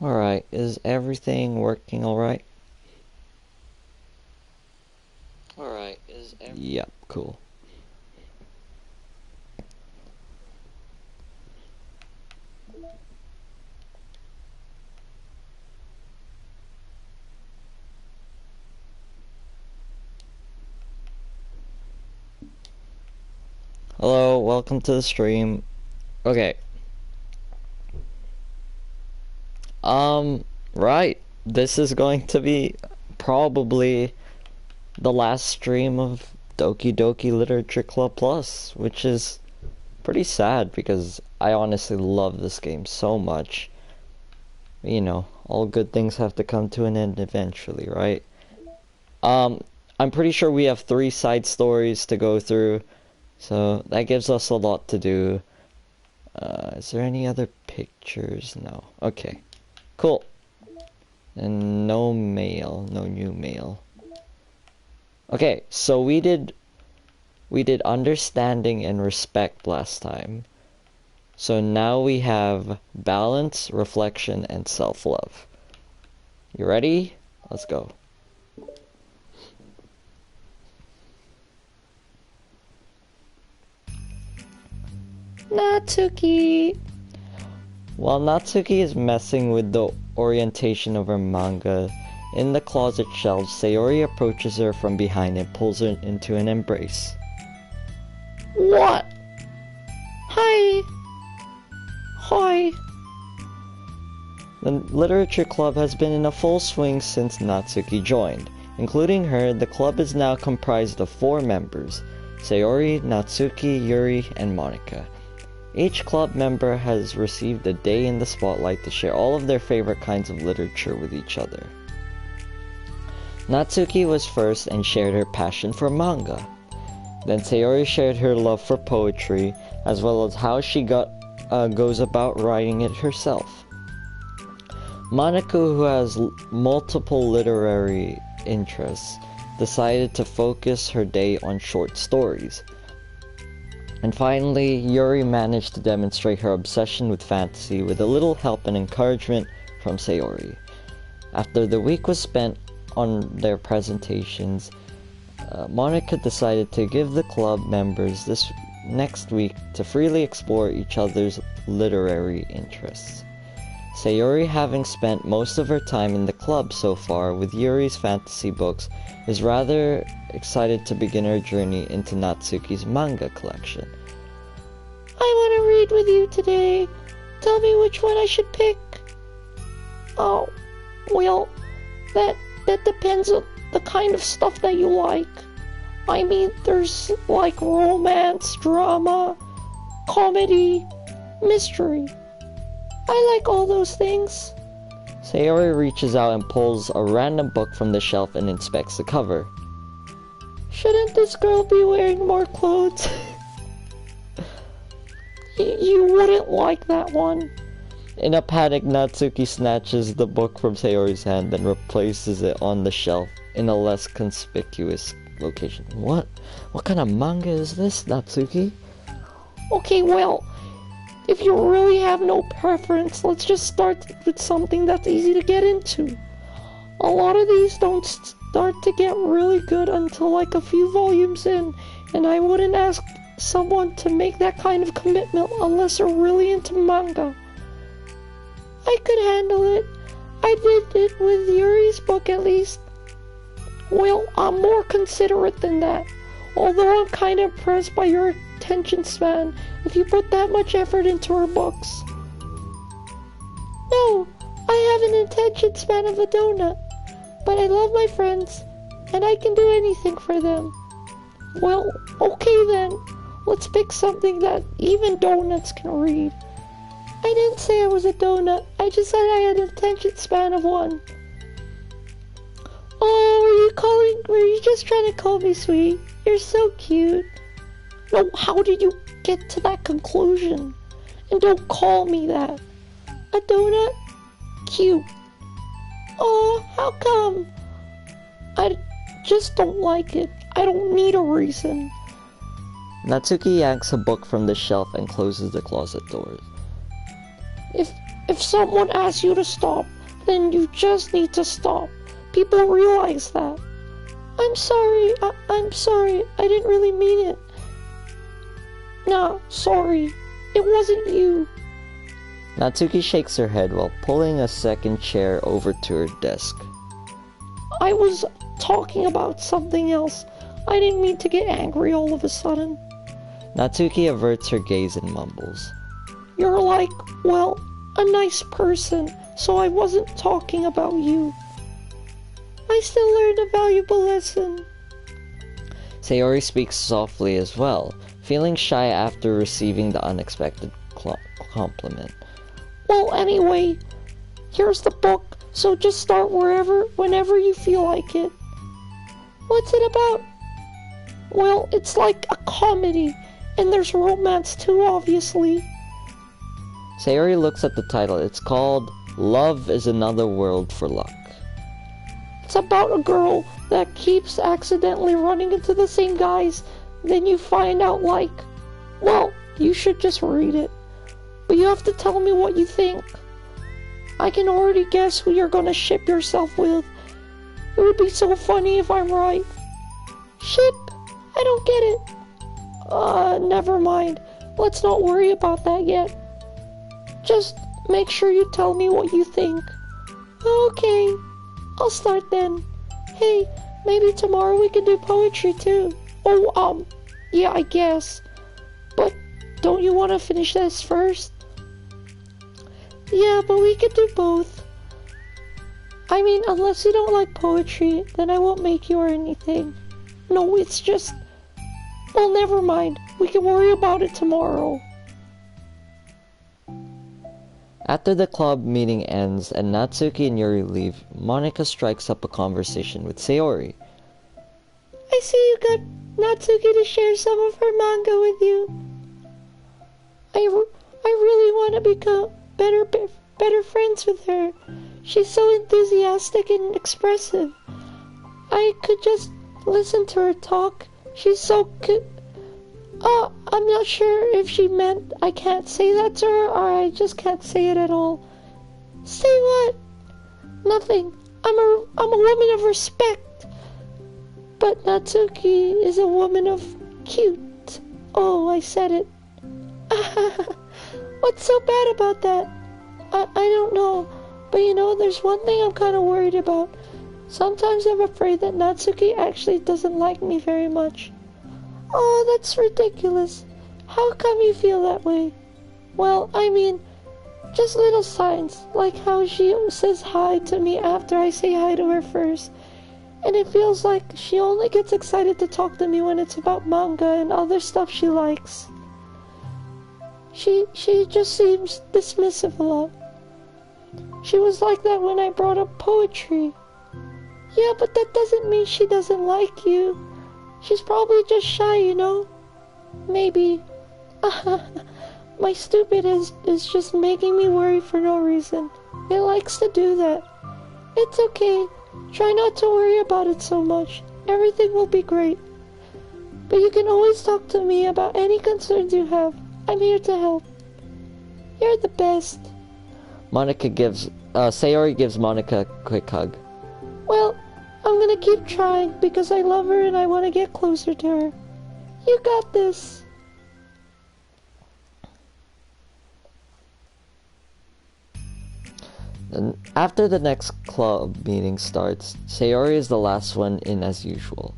Alright, is everything working alright? Yep, cool. Hello, welcome to the stream. Okay. Right. This is going to be probably the last stream of Doki Doki Literature Club Plus, which is pretty sad because I honestly love this game so much. You know, all good things have to come to an end eventually, right? I'm pretty sure we have 3 side stories to go through, so that gives us a lot to do. Is there any other pictures? No. Okay. Cool. And no mail, no new mail. Okay, so we did understanding and respect last time. So now we have balance, reflection, and self-love. You ready? Let's go. Natsuki! While Natsuki is messing with the orientation of her manga in the closet shelves, Sayori approaches her from behind and pulls her into an embrace. What? Hi! Hi! The literature club has been in a full swing since Natsuki joined. Including her, the club is now comprised of 4 members: Sayori, Natsuki, Yuri, and Monika. Each club member has received a day in the spotlight to share all of their favorite kinds of literature with each other. Natsuki was first and shared her passion for manga. Then Sayori shared her love for poetry, as well as how she goes about writing it herself. Monika, who has multiple literary interests, decided to focus her day on short stories. And finally, Yuri managed to demonstrate her obsession with fantasy with a little help and encouragement from Sayori. After the week was spent on their presentations, Monika decided to give the club members this next week to freely explore each other's literary interests. Sayori, having spent most of her time in the club so far with Yuri's fantasy books, is rather excited to begin her journey into Natsuki's manga collection. I want to read with you today. Tell me which one I should pick. Oh, well, that depends on the kind of stuff that you like. I mean, there's like romance, drama, comedy, mystery. I like all those things. Sayori reaches out and pulls a random book from the shelf and inspects the cover. Shouldn't this girl be wearing more clothes? You wouldn't like that one. In a panic, Natsuki snatches the book from Sayori's hand and replaces it on the shelf in a less conspicuous location. What kind of manga is this, Natsuki? Okay, well, if you really have no preference, let's just start with something that's easy to get into. A lot of these don't start to get really good until like a few volumes in, and I wouldn't ask someone to make that kind of commitment unless they're really into manga. I could handle it. I did it with Yuri's book at least. Well, I'm more considerate than that, although I'm kind of impressed by your attention span if you put that much effort into her books. No, I have an attention span of a donut, but I love my friends, and I can do anything for them. Well, okay then, let's pick something that even donuts can read. I didn't say I was a donut, I just said I had an attention span of one. Oh, were you just trying to call me sweet? You're so cute. No, how did you get to that conclusion? And don't call me that. A donut? Cute. Oh, how come? I just don't like it. I don't need a reason. Natsuki yanks a book from the shelf and closes the closet doors. If If someone asks you to stop, then you just need to stop. People realize that. I'm sorry, I'm sorry, I didn't really mean it. Nah, sorry, it wasn't you. Natsuki shakes her head while pulling a second chair over to her desk. I was talking about something else. I didn't mean to get angry all of a sudden. Natsuki averts her gaze and mumbles. You're like, well, a nice person, so I wasn't talking about you. I still learned a valuable lesson. Sayori speaks softly as well, feeling shy after receiving the unexpected compliment. Well, anyway, here's the book, so just start whenever you feel like it. What's it about? Well, it's like a comedy, and there's romance too, obviously. Sayori looks at the title. It's called Love is Another World for Luck. It's about a girl that keeps accidentally running into the same guys, then you find out like, well, you should just read it. But you have to tell me what you think. I can already guess who you're gonna ship yourself with. It would be so funny if I'm right. Ship? I don't get it. Never mind. Let's not worry about that yet. Just make sure you tell me what you think. Okay, I'll start then. Hey, maybe tomorrow we can do poetry too. Oh, yeah, I guess. But don't you want to finish this first? Yeah, but we could do both. I mean, unless you don't like poetry, then I won't make you or anything. No, it's just... Well, never mind. We can worry about it tomorrow. After the club meeting ends and Natsuki and Yuri leave, Monika strikes up a conversation with Sayori. I see you got Natsuki to share some of her manga with you. I really want to become better friends with her. She's so enthusiastic and expressive. I could just listen to her talk. She's so I'm not sure if she meant I can't say that to her or I just can't say it at all. Say what? Nothing. I'm a woman of respect. But Natsuki is a woman of cute. Oh, I said it. What's so bad about that? I don't know. But you know, there's one thing I'm kind of worried about. Sometimes I'm afraid that Natsuki actually doesn't like me very much. Oh, that's ridiculous. How come you feel that way? Well, I mean, just little signs, like how she says hi to me after I say hi to her first. And it feels like she only gets excited to talk to me when it's about manga and other stuff she likes. She just seems dismissive a lot. She was like that when I brought up poetry. Yeah, but that doesn't mean she doesn't like you. She's probably just shy, you know? Maybe. My stupid is just making me worry for no reason. It likes to do that. It's okay. Try not to worry about it so much. Everything will be great. But you can always talk to me about any concerns you have. I'm here to help. You're the best. Sayori gives Monika a quick hug. Well, I'm gonna keep trying because I love her and I want to get closer to her. You got this. And after the next club meeting starts, Sayori is the last one in as usual.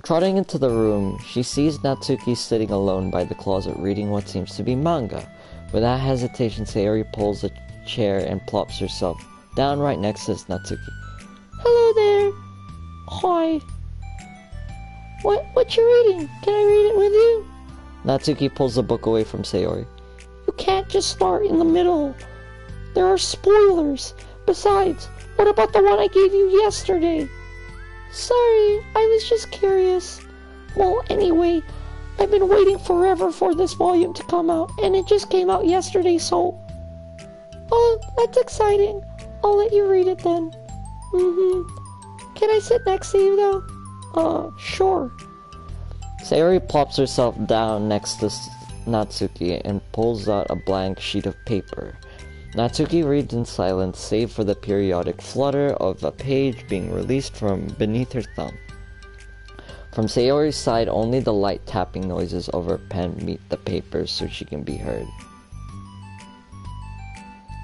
Trotting into the room, she sees Natsuki sitting alone by the closet reading what seems to be manga. Without hesitation, Sayori pulls a chair and plops herself down right next to Natsuki. Hello there. Hi. What you reading? Can I read it with you? Natsuki pulls the book away from Sayori. You can't just start in the middle. There are spoilers. Besides, what about the one I gave you yesterday? Sorry, I was just curious. Well, anyway, I've been waiting forever for this volume to come out, and it just came out yesterday, so... Oh, that's exciting. I'll let you read it then. Can I sit next to you, though? Sure. Sayori plops herself down next to Natsuki and pulls out a blank sheet of paper. Natsuki reads in silence, save for the periodic flutter of a page being released from beneath her thumb. From Sayori's side, only the light tapping noises of her pen meet the paper so she can be heard.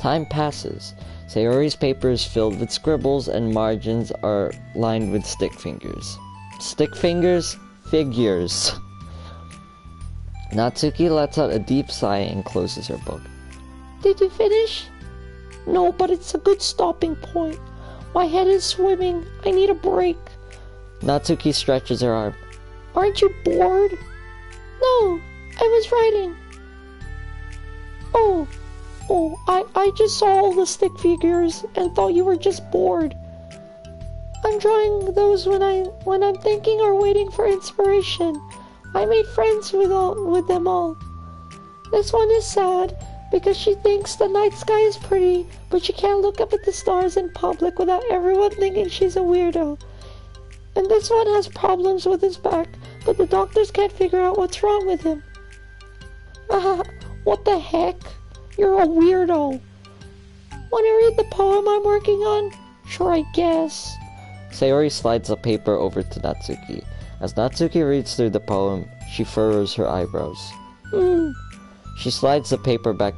Time passes. Sayori's paper is filled with scribbles and margins are lined with stick fingers. Stick fingers? Figures. Natsuki lets out a deep sigh and closes her book. Did you finish? No, but it's a good stopping point. My head is swimming. I need a break. Natsuki stretches her arm. Aren't you bored? No, I was writing. Oh, I just saw all the stick figures and thought you were just bored. I'm drawing those when I'm thinking or waiting for inspiration. I made friends with them all. This one is sad because she thinks the night sky is pretty, but she can't look up at the stars in public without everyone thinking she's a weirdo. And this one has problems with his back, but the doctors can't figure out what's wrong with him. What the heck? You're a weirdo. Want to read the poem I'm working on? Sure, I guess. Sayori slides the paper over to Natsuki. As Natsuki reads through the poem, she furrows her eyebrows. She slides the paper back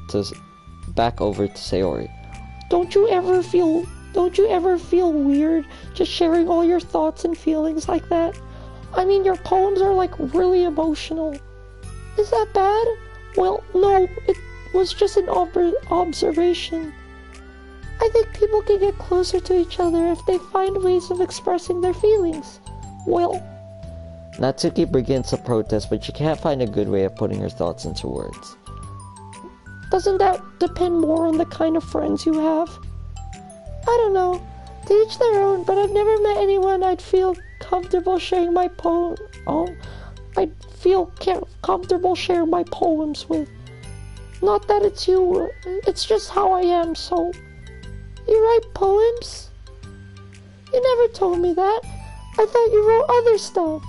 over to Sayori. Don't you ever feel weird just sharing all your thoughts and feelings like that? I mean, your poems are like really emotional. Is that bad? Well, no, it was just an observation. I think people can get closer to each other if they find ways of expressing their feelings. Well, Natsuki begins to protest, but she can't find a good way of putting her thoughts into words. Doesn't that depend more on the kind of friends you have? I don't know. To each their own, but I've never met anyone I'd feel comfortable sharing my comfortable sharing my poems with. Not that it's you, it's just how I am, so... You write poems? You never told me that. I thought you wrote other stuff.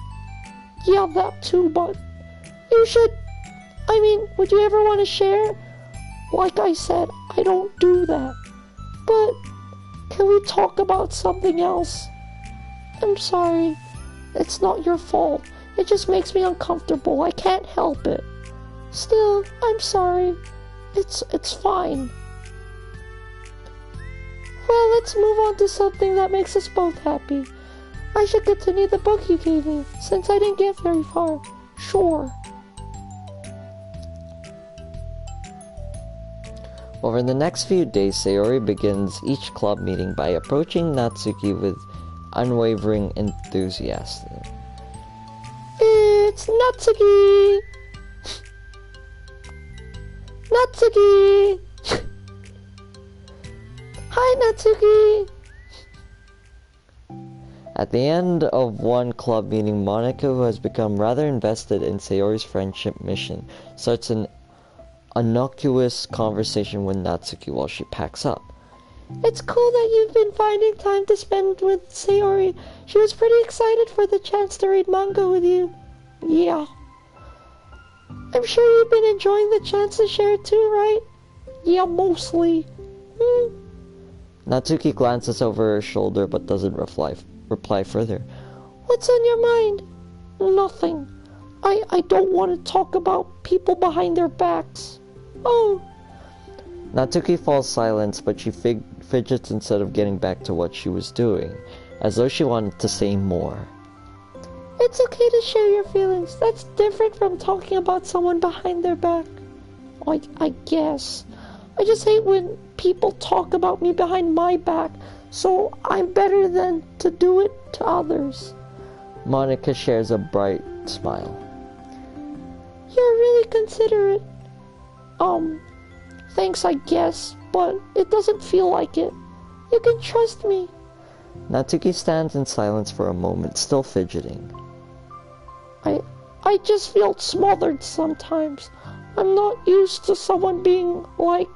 Yeah, that too, but... You should... I mean, would you ever want to share? Like I said, I don't do that. But... Can we talk about something else? I'm sorry. It's not your fault. It just makes me uncomfortable. I can't help it. Still, I'm sorry. It's fine. Well, let's move on to something that makes us both happy. I should continue the book you gave me, since I didn't get very far. Sure. Over the next few days, Sayori begins each club meeting by approaching Natsuki with unwavering enthusiasm. It's Natsuki! Natsuki! Hi, Natsuki! At the end of one club meeting, Monica, who has become rather invested in Sayori's friendship mission, starts an innocuous conversation with Natsuki while she packs up. It's cool that you've been finding time to spend with Sayori. She was pretty excited for the chance to read manga with you. Yeah. I'm sure you've been enjoying the chance to share it too, right? Yeah, mostly. Natsuki glances over her shoulder but doesn't reply further. What's on your mind? Nothing. I don't want to talk about people behind their backs. Oh. Natsuki falls silent, but she fidgets instead of getting back to what she was doing, as though she wanted to say more. It's okay to share your feelings. That's different from talking about someone behind their back. I guess. I just hate when people talk about me behind my back, so I'm better than to do it to others. Monica shares a bright smile. You're really considerate. Thanks, I guess, but it doesn't feel like it. You can trust me. Natsuki stands in silence for a moment, still fidgeting. I just feel smothered sometimes. I'm not used to someone being, like,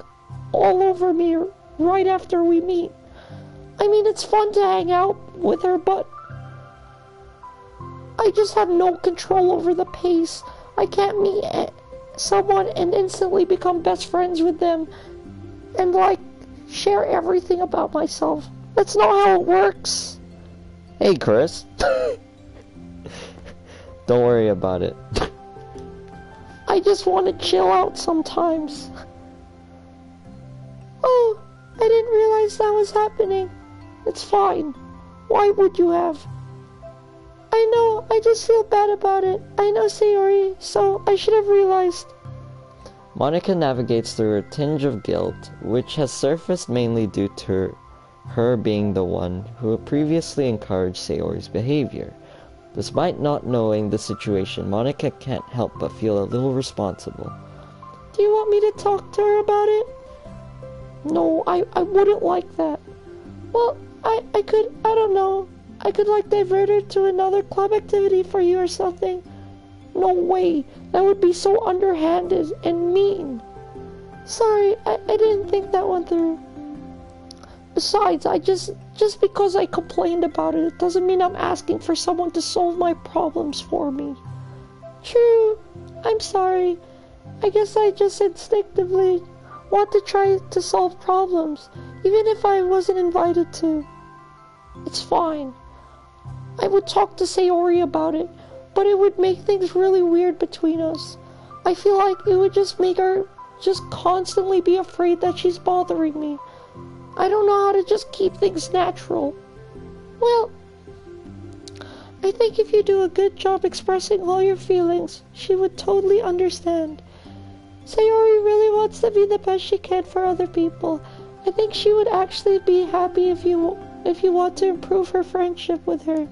all over me right after we meet. I mean, it's fun to hang out with her, but I just have no control over the pace. I can't meet someone and instantly become best friends with them and, like, share everything about myself. That's not how it works. Hey, Chris. Don't worry about it. I just want to chill out sometimes. Oh, I didn't realize that was happening. It's fine. Why would you have? I know, I just feel bad about it. I know, Sayori, so I should have realized. Monica navigates through a tinge of guilt, which has surfaced mainly due to her being the one who had previously encouraged Sayori's behavior. Despite not knowing the situation, Monica can't help but feel a little responsible. Do you want me to talk to her about it? No, I wouldn't like that. Well, I don't know. I could, like, divert her to another club activity for you or something. No way. That would be so underhanded and mean. Sorry, I didn't think that one through. Besides, just because I complained about it, it doesn't mean I'm asking for someone to solve my problems for me. True. I'm sorry. I guess I just instinctively want to try to solve problems, even if I wasn't invited to. It's fine. I would talk to Sayori about it, but it would make things really weird between us. I feel like it would just make her just constantly be afraid that she's bothering me. I don't know how to just keep things natural. Well, I think if you do a good job expressing all your feelings, she would totally understand. Sayori really wants to be the best she can for other people. I think she would actually be happy if you want to improve her friendship with her.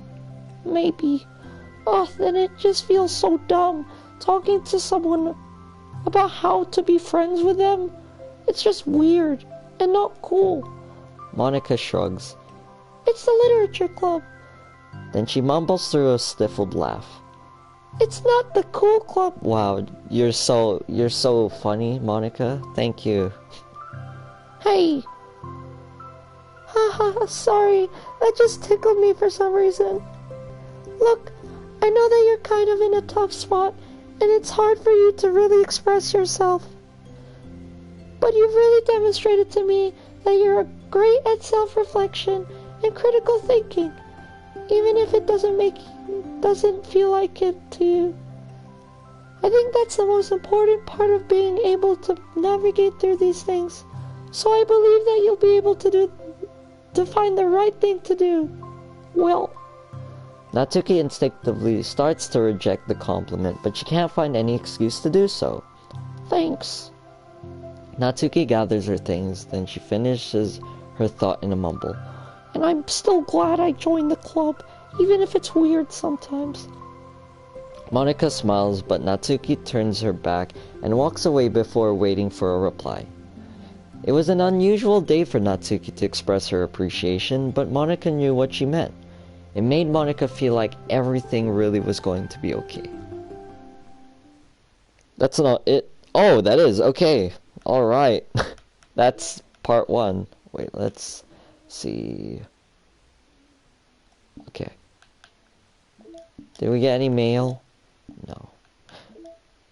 Maybe. Oh, then it just feels so dumb talking to someone about how to be friends with them. It's just weird and not cool. Monica shrugs. It's the literature club. Then she mumbles through a stifled laugh. It's not the cool club. Wow, you're so funny, Monica. Thank you. Hey. Haha, sorry. That just tickled me for some reason. Look, I know that you're kind of in a tough spot, and it's hard for you to really express yourself. But you've really demonstrated to me that you're great at self-reflection and critical thinking, even if it doesn't feel like it to you. I think that's the most important part of being able to navigate through these things. So I believe that you'll be able to find the right thing to do. Well, Natsuki instinctively starts to reject the compliment, but she can't find any excuse to do so. Thanks. Natsuki gathers her things, then she finishes her thought in a mumble. And I'm still glad I joined the club, even if it's weird sometimes. Monica smiles, but Natsuki turns her back and walks away before waiting for a reply. It was an unusual day for Natsuki to express her appreciation, but Monica knew what she meant. It made Monica feel like everything really was going to be okay. That's not it. Oh, that is. Okay. Alright. That's part 1. Wait, let's see. Okay. Did we get any mail? No.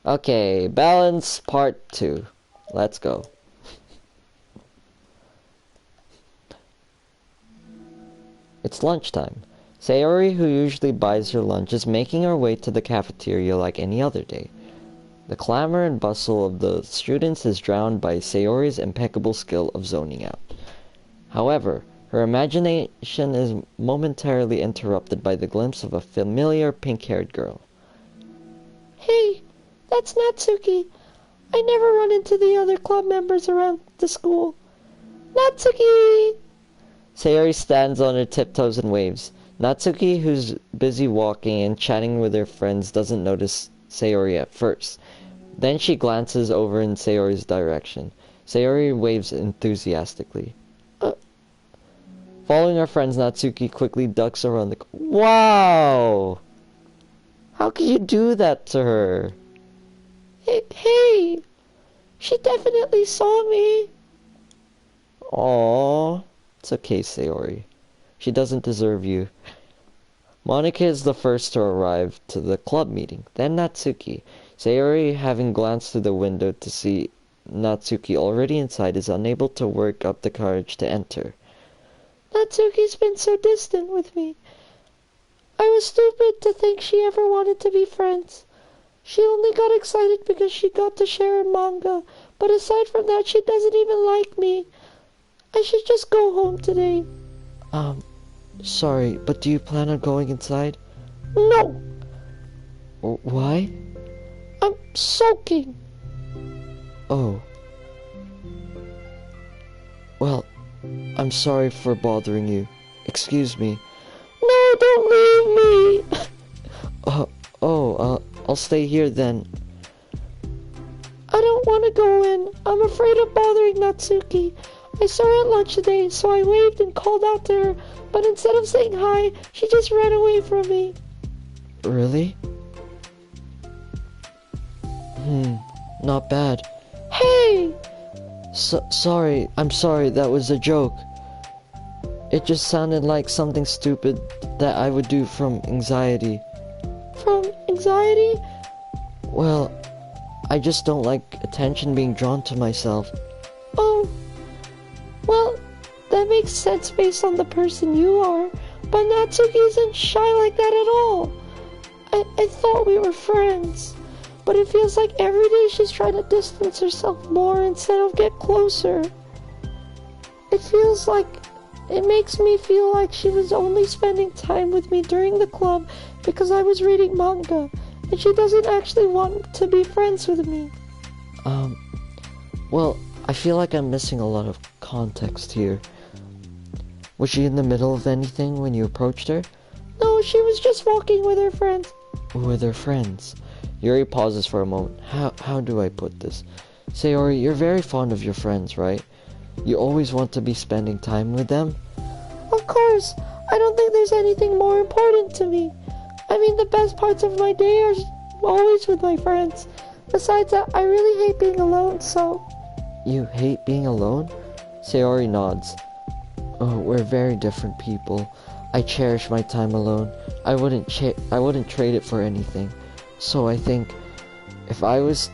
Okay, balance part 2. Let's go. It's lunchtime. Sayori, who usually buys her lunch, is making her way to the cafeteria like any other day. The clamor and bustle of the students is drowned by Sayori's impeccable skill of zoning out. However, her imagination is momentarily interrupted by the glimpse of a familiar pink-haired girl. Hey, that's Natsuki. I never run into the other club members around the school. Natsuki! Sayori stands on her tiptoes and waves. Natsuki, who's busy walking and chatting with her friends, doesn't notice Sayori at first. Then she glances over in Sayori's direction. Sayori waves enthusiastically. Following her friends, Natsuki quickly ducks around the... Wow! How could you do that to her? Hey! She definitely saw me. Aww. It's okay, Sayori. She doesn't deserve you. Monica is the first to arrive to the club meeting, then Natsuki. Sayori, having glanced through the window to see Natsuki, already inside, is unable to work up the courage to enter. Natsuki's been so distant with me. I was stupid to think she ever wanted to be friends. She only got excited because she got to share a manga, but aside from that, she doesn't even like me. I should just go home today. Sorry, but do you plan on going inside? No, Why? I'm sulking. Oh. Well, I'm sorry for bothering you. Excuse me. No, don't leave me. I'll stay here then. I don't want to go in. I'm afraid of bothering Natsuki. I saw her at lunch today, so I waved and called out to her, but instead of saying hi, she just ran away from me. Really? Not bad. Hey! Sorry, I'm sorry, that was a joke. It just sounded like something stupid that I would do from anxiety. From anxiety? Well, I just don't like attention being drawn to myself. Oh, well, that makes sense based on the person you are, but Natsuki isn't shy like that at all. I thought we were friends, but it feels like every day she's trying to distance herself more instead of get closer. It makes me feel like she was only spending time with me during the club because I was reading manga, and she doesn't actually want to be friends with me. Well, I feel like I'm missing a lot of context here. Was she in the middle of anything when you approached her? No, she was just walking with her friends. With her friends? Yuri pauses for a moment. How do I put this? Sayori, you're very fond of your friends, right? You always want to be spending time with them? Of course. I don't think there's anything more important to me. I mean, the best parts of my day are always with my friends. Besides that, I really hate being alone, so... You hate being alone? Sayori nods. Oh, we're very different people. I cherish my time alone. I wouldn't trade it for anything. So I think if I was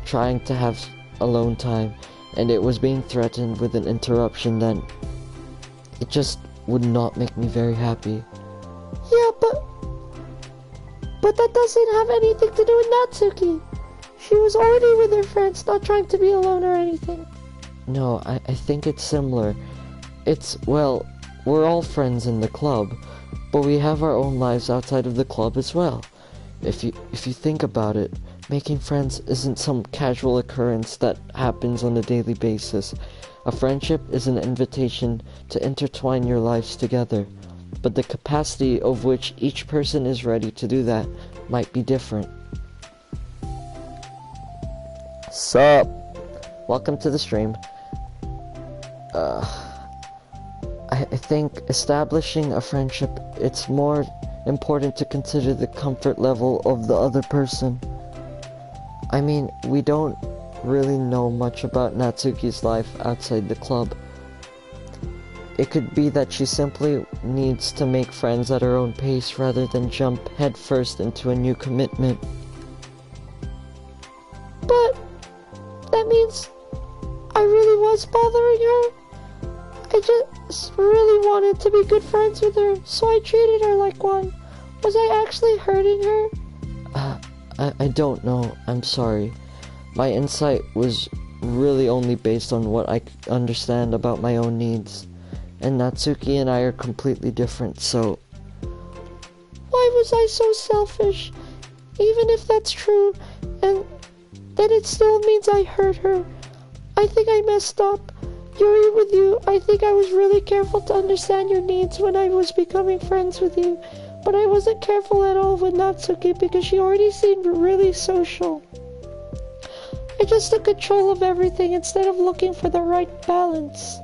trying to have alone time and it was being threatened with an interruption, then it just would not make me very happy. Yeah, but that doesn't have anything to do with Natsuki. She was already with her friends, not trying to be alone or anything. No, I think it's similar. Well, we're all friends in the club, but we have our own lives outside of the club as well. If you think about it, making friends isn't some casual occurrence that happens on a daily basis. A friendship is an invitation to intertwine your lives together, but the capacity of which each person is ready to do that might be different. Sup? Welcome to the stream. I think establishing a friendship, it's more important to consider the comfort level of the other person. I mean, we don't really know much about Natsuki's life outside the club. It could be that she simply needs to make friends at her own pace rather than jump headfirst into a new commitment. But that means I really was bothering her. I just really wanted to be good friends with her, so I treated her like one. Was I actually hurting her? I don't know. I'm sorry. My insight was really only based on what I understand about my own needs. And Natsuki and I are completely different, so... Why was I so selfish? Even if that's true, and then it still means I hurt her. I think I messed up. Yuri, with you, I think I was really careful to understand your needs when I was becoming friends with you. But I wasn't careful at all with Natsuki because she already seemed really social. I just took control of everything instead of looking for the right balance.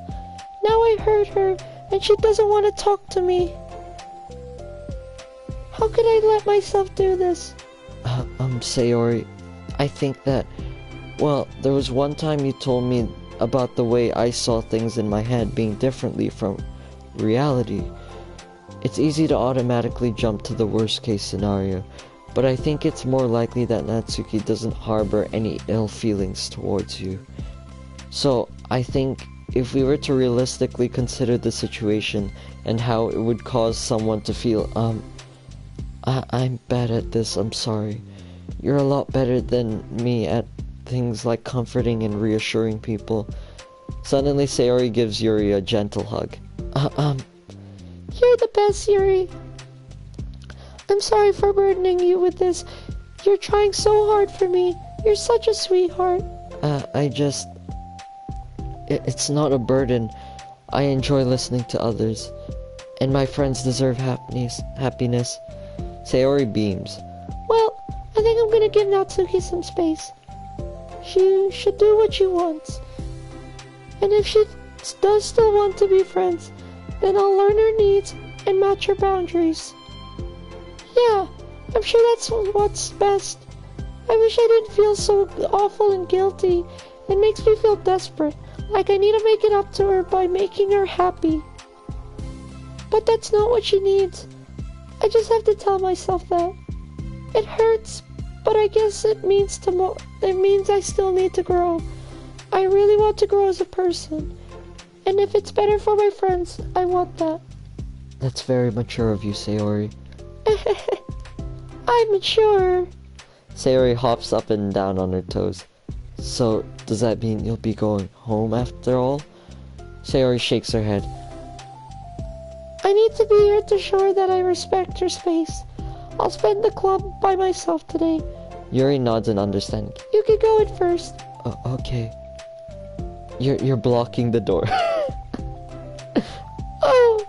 Now I hurt her, and she doesn't want to talk to me. How could I let myself do this? Sayori, I think that... Well, there was one time you told me about the way I saw things in my head being differently from reality. It's easy to automatically jump to the worst case scenario, but I think it's more likely that Natsuki doesn't harbor any ill feelings towards you. So, I think if we were to realistically consider the situation and how it would cause someone to feel, I'm bad at this, I'm sorry. You're a lot better than me at things like comforting and reassuring people. Suddenly, Sayori gives Yuri a gentle hug. You're the best, Yuri. I'm sorry for burdening you with this. You're trying so hard for me. You're such a sweetheart. It's not a burden. I enjoy listening to others. And my friends deserve happiness. Sayori beams. Well, I think I'm gonna give Natsuki some space. She should do what she wants. And if she does still want to be friends, then I'll learn her needs and match her boundaries. Yeah, I'm sure that's what's best. I wish I didn't feel so awful and guilty. It makes me feel desperate, like I need to make it up to her by making her happy. But that's not what she needs. I just have to tell myself that. It hurts, but I guess it means I still need to grow. I really want to grow as a person. And if it's better for my friends, I want that. That's very mature of you, Sayori. I'm mature. Sayori hops up and down on her toes. So, does that mean you'll be going home after all? Sayori shakes her head. I need to be here to show her that I respect her space. I'll spend the club by myself today. Yuri nods in understanding. You can go in first. Oh, okay. You're blocking the door. Oh!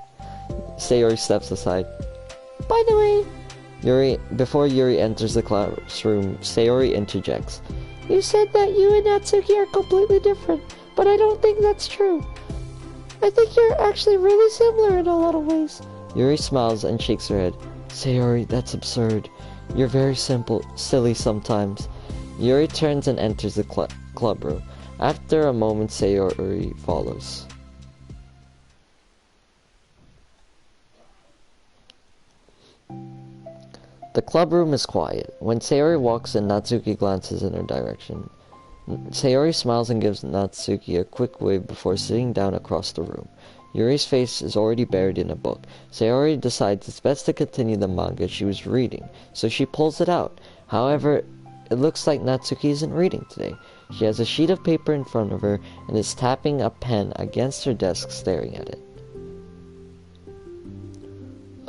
Sayori steps aside. By the way, before Yuri enters the classroom, Sayori interjects. You said that you and Natsuki are completely different, but I don't think that's true. I think you're actually really similar in a lot of ways. Yuri smiles and shakes her head. Sayori, that's absurd. You're very silly sometimes. Yuri turns and enters the club room. After a moment, Sayori follows. The club room is quiet. When Sayori walks in, Natsuki glances in her direction. Sayori smiles and gives Natsuki a quick wave before sitting down across the room. Yuri's face is already buried in a book. Sayori decides it's best to continue the manga she was reading, so she pulls it out. However, it looks like Natsuki isn't reading today. She has a sheet of paper in front of her and is tapping a pen against her desk, staring at it.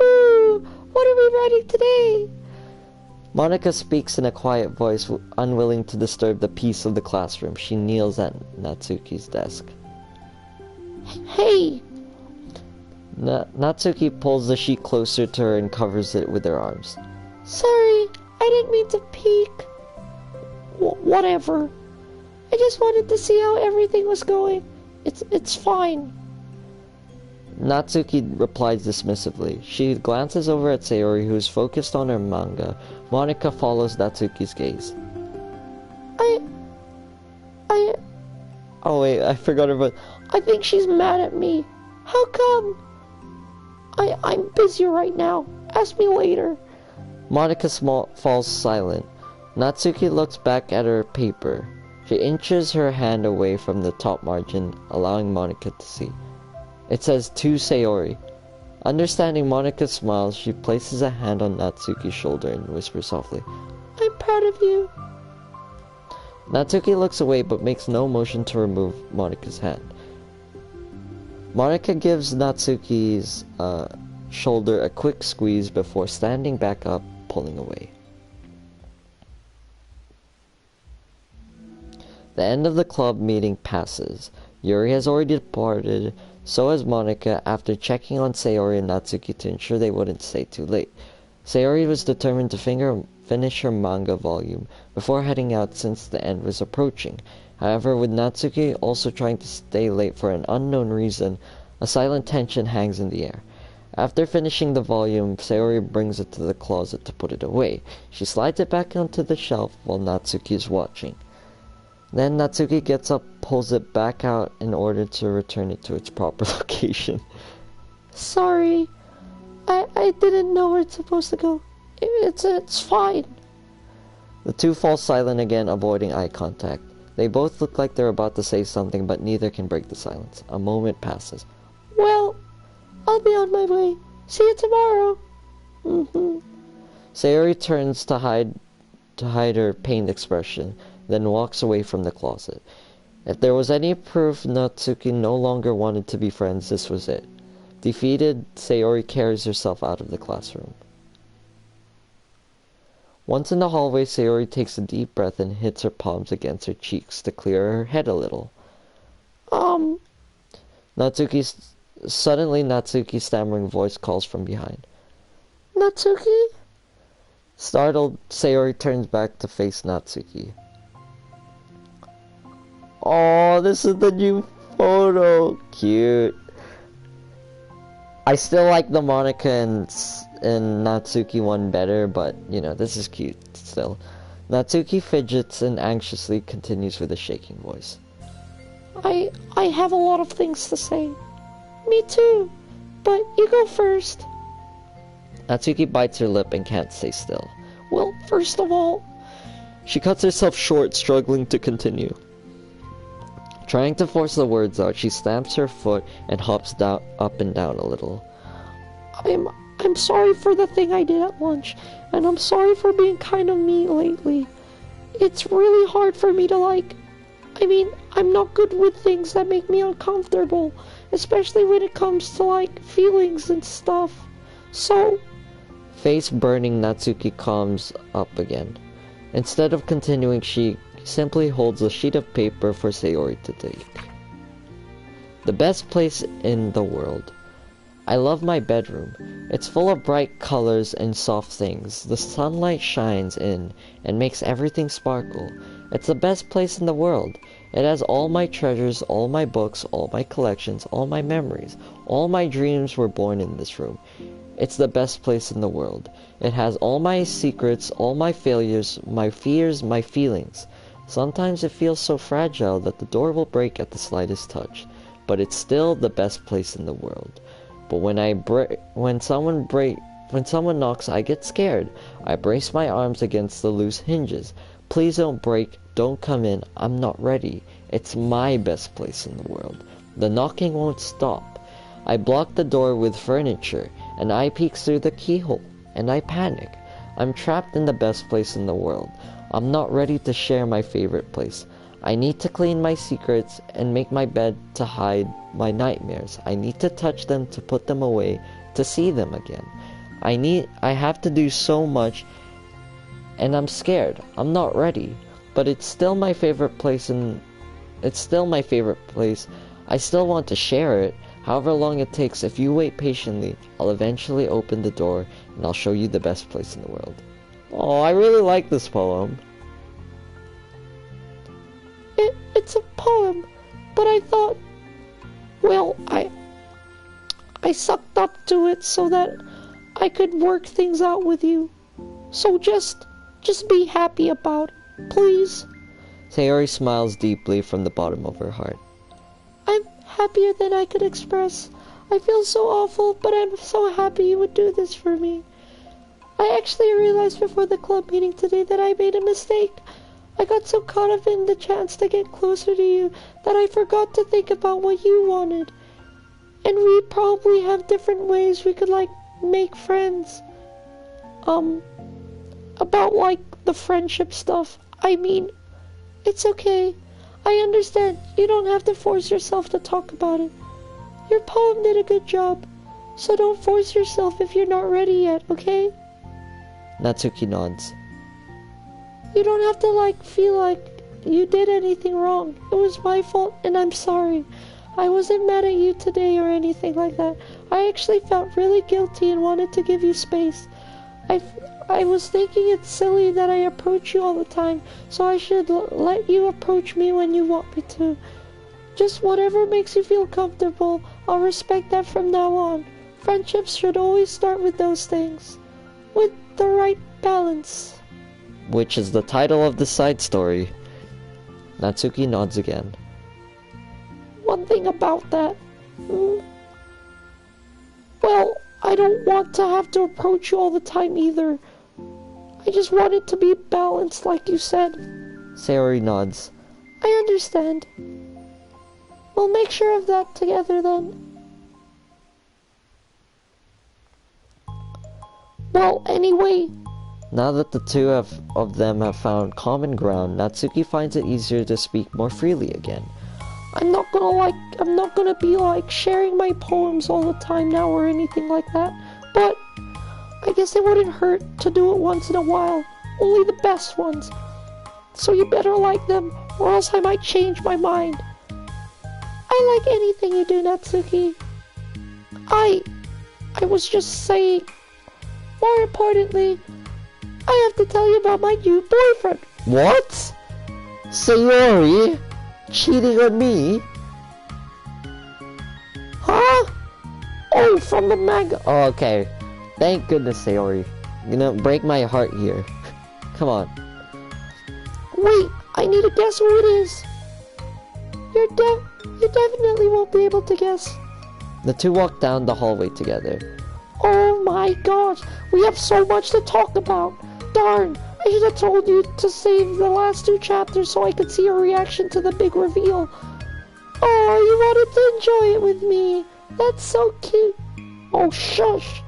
Ooh, what are we writing today? Monica speaks in a quiet voice, unwilling to disturb the peace of the classroom. She kneels at Natsuki's desk. Hey! Natsuki pulls the sheet closer to her and covers it with her arms. Sorry, I didn't mean to peek. Whatever. I just wanted to see how everything was going. It's fine. Natsuki replies dismissively. She glances over at Sayori, who is focused on her manga. Monica follows Natsuki's gaze. Oh wait, I forgot about... I think she's mad at me. How come? I'm busy right now. Ask me later. Monica falls silent. Natsuki looks back at her paper. She inches her hand away from the top margin, allowing Monica to see. It says, to Sayori. Understanding Monica smiles, she places a hand on Natsuki's shoulder and whispers softly, I'm proud of you. Natsuki looks away but makes no motion to remove Monica's hand. Monica gives Natsuki's shoulder a quick squeeze before standing back up, pulling away. The end of the club meeting passes. Yuri has already departed, so has Monica, after checking on Sayori and Natsuki to ensure they wouldn't stay too late. Sayori was determined to finish her manga volume before heading out since the end was approaching. However, with Natsuki also trying to stay late for an unknown reason, a silent tension hangs in the air. After finishing the volume, Sayori brings it to the closet to put it away. She slides it back onto the shelf while Natsuki is watching. Then Natsuki gets up, pulls it back out in order to return it to its proper location. Sorry. I didn't know where it's supposed to go. It's fine. The two fall silent again, avoiding eye contact. They both look like they're about to say something, but neither can break the silence. A moment passes. Well, I'll be on my way. See you tomorrow. Sayori turns to hide her pained expression, then walks away from the closet. If there was any proof Natsuki no longer wanted to be friends, this was it. Defeated, Sayori carries herself out of the classroom. Once in the hallway, Sayori takes a deep breath and hits her palms against her cheeks to clear her head a little. Suddenly Natsuki's stammering voice calls from behind. Natsuki? Startled, Sayori turns back to face Natsuki. Oh, this is the new photo. Cute. I still like the Monica and Natsuki one better, but, you know, this is cute still. Natsuki fidgets and anxiously continues with a shaking voice. I have a lot of things to say. Me too, but you go first. Natsuki bites her lip and can't stay still. Well, first of all... She cuts herself short, struggling to continue. Trying to force the words out, she stamps her foot and hops up and down a little. I'm sorry for the thing I did at lunch, and I'm sorry for being kind of mean lately. It's really hard for me to I'm not good with things that make me uncomfortable, especially when it comes to feelings and stuff. So... Face burning, Natsuki calms up again. Instead of continuing, she simply holds a sheet of paper for Sayori to take. The best place in the world. I love my bedroom. It's full of bright colors and soft things. The sunlight shines in and makes everything sparkle. It's the best place in the world. It has all my treasures, all my books, all my collections, all my memories. All my dreams were born in this room. It's the best place in the world. It has all my secrets, all my failures, my fears, my feelings. Sometimes it feels so fragile that the door will break at the slightest touch, but it's still the best place in the world. But when someone knocks, I get scared. I brace my arms against the loose hinges. Please don't break, don't come in, I'm not ready. It's my best place in the world. The knocking won't stop. I block the door with furniture, and I peek through the keyhole, and I panic. I'm trapped in the best place in the world. I'm not ready to share my favorite place. I need to clean my secrets and make my bed to hide my nightmares. I need to touch them to put them away, to see them again. I have to do so much, and I'm scared. I'm not ready. But it's still my favorite place I still want to share it. However long it takes, if you wait patiently, I'll eventually open the door and I'll show you the best place in the world. Oh, I really like this poem. It's a poem, but I thought, well, I sucked up to it so that I could work things out with you. So just be happy about it, please. Sayori smiles deeply from the bottom of her heart. I'm happier than I could express. I feel so awful, but I'm so happy you would do this for me. I actually realized before the club meeting today that I made a mistake. I got so caught up in the chance to get closer to you that I forgot to think about what you wanted. And we probably have different ways we could, make friends. About, the friendship stuff. I mean, it's okay. I understand. You don't have to force yourself to talk about it. Your poem did a good job. So don't force yourself if you're not ready yet, okay? Natsuki nods. You don't have to, feel like you did anything wrong. It was my fault, and I'm sorry. I wasn't mad at you today or anything like that. I actually felt really guilty and wanted to give you space. I was thinking it's silly that I approach you all the time, so I should let you approach me when you want me to. Just whatever makes you feel comfortable, I'll respect that from now on. Friendships should always start with those things. With the right balance. Which is the title of the side story. Natsuki nods again. One thing about that. Well, I don't want to have to approach you all the time either. I just want it to be balanced like you said. Sayori nods. I understand. We'll make sure of that together then. Well, anyway. Now that the two of them have found common ground, Natsuki finds it easier to speak more freely again. I'm not gonna be like sharing my poems all the time now or anything like that, but I guess it wouldn't hurt to do it once in a while. Only the best ones. So you better like them, or else I might change my mind. I like anything you do, Natsuki. I was just saying, more importantly, I have to tell you about my new boyfriend. What? Sayori? Cheating on me? Huh? Oh, from the manga. Oh, okay. Thank goodness, Sayori. You're gonna break my heart here. Come on. Wait, I need to guess who it is. You definitely won't be able to guess. The two walk down the hallway together. Oh my gosh, we have so much to talk about. Darn, I should have told you to save the last 2 chapters so I could see your reaction to the big reveal. Oh, you wanted to enjoy it with me. That's so cute. Oh, shush.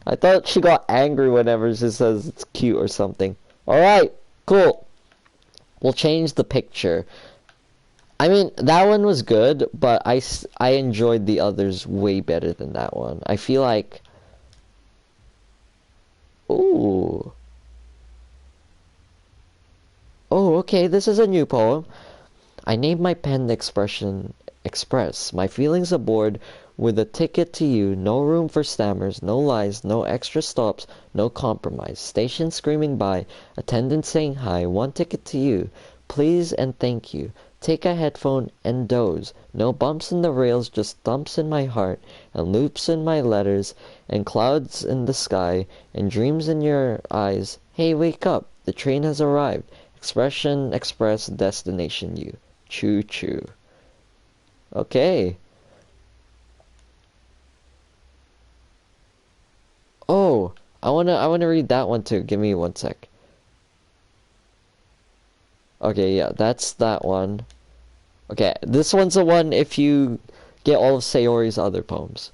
I thought she got angry whenever she says it's cute or something. Alright, cool. We'll change the picture. I mean, that one was good, but I enjoyed the others way better than that one. I feel like... Ooh. Oh, okay, this is a new poem. I named my pen the expression Express. My feelings aboard with a ticket to you. No room for stammers, no lies, no extra stops, no compromise. Station screaming by, attendant saying hi. 1 ticket to you. Please and thank you. Take a headphone and doze. No bumps in the rails, just thumps in my heart, and loops in my letters, and clouds in the sky, and dreams in your eyes. Hey, wake up. The train has arrived. Expression, express, destination you. Choo choo. Okay. Oh, I wanna read that one too. Give me 1 sec. Okay, yeah, that's that one. Okay, this one's the one if you get all of Sayori's other poems.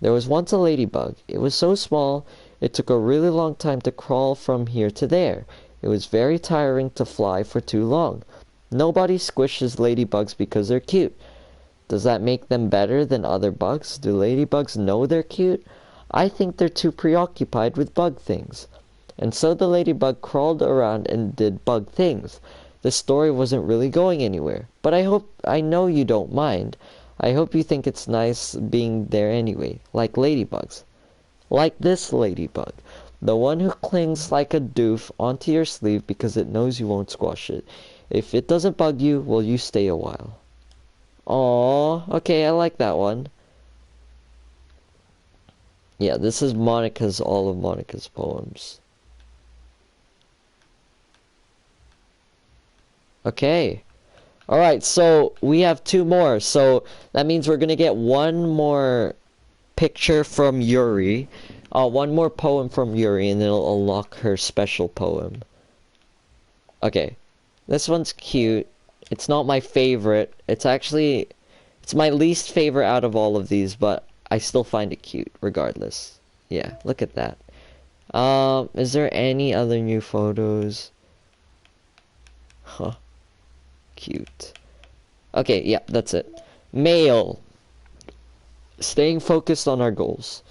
There was once a ladybug. It was so small, it took a really long time to crawl from here to there. It was very tiring to fly for too long. Nobody squishes ladybugs because they're cute. Does that make them better than other bugs? Do ladybugs know they're cute? I think they're too preoccupied with bug things. And so the ladybug crawled around and did bug things. The story wasn't really going anywhere, but I know you don't mind. I hope you think it's nice being there anyway, like ladybugs. Like this ladybug, the one who clings like a doof onto your sleeve because it knows you won't squash it. If it doesn't bug you, will you stay a while? Aww, okay, I like that one. Yeah, this is all of Monica's poems. Okay. Alright, so we have 2 more. So that means we're gonna get 1 more picture from Yuri. 1 more poem from Yuri, and it'll unlock her special poem. Okay. This one's cute. It's not my favorite. It's my least favorite out of all of these, but I still find it cute, regardless. Yeah, look at that. Is there any other new photos? Huh. Cute. Okay, yeah, that's it. Mail. Staying focused on our goals.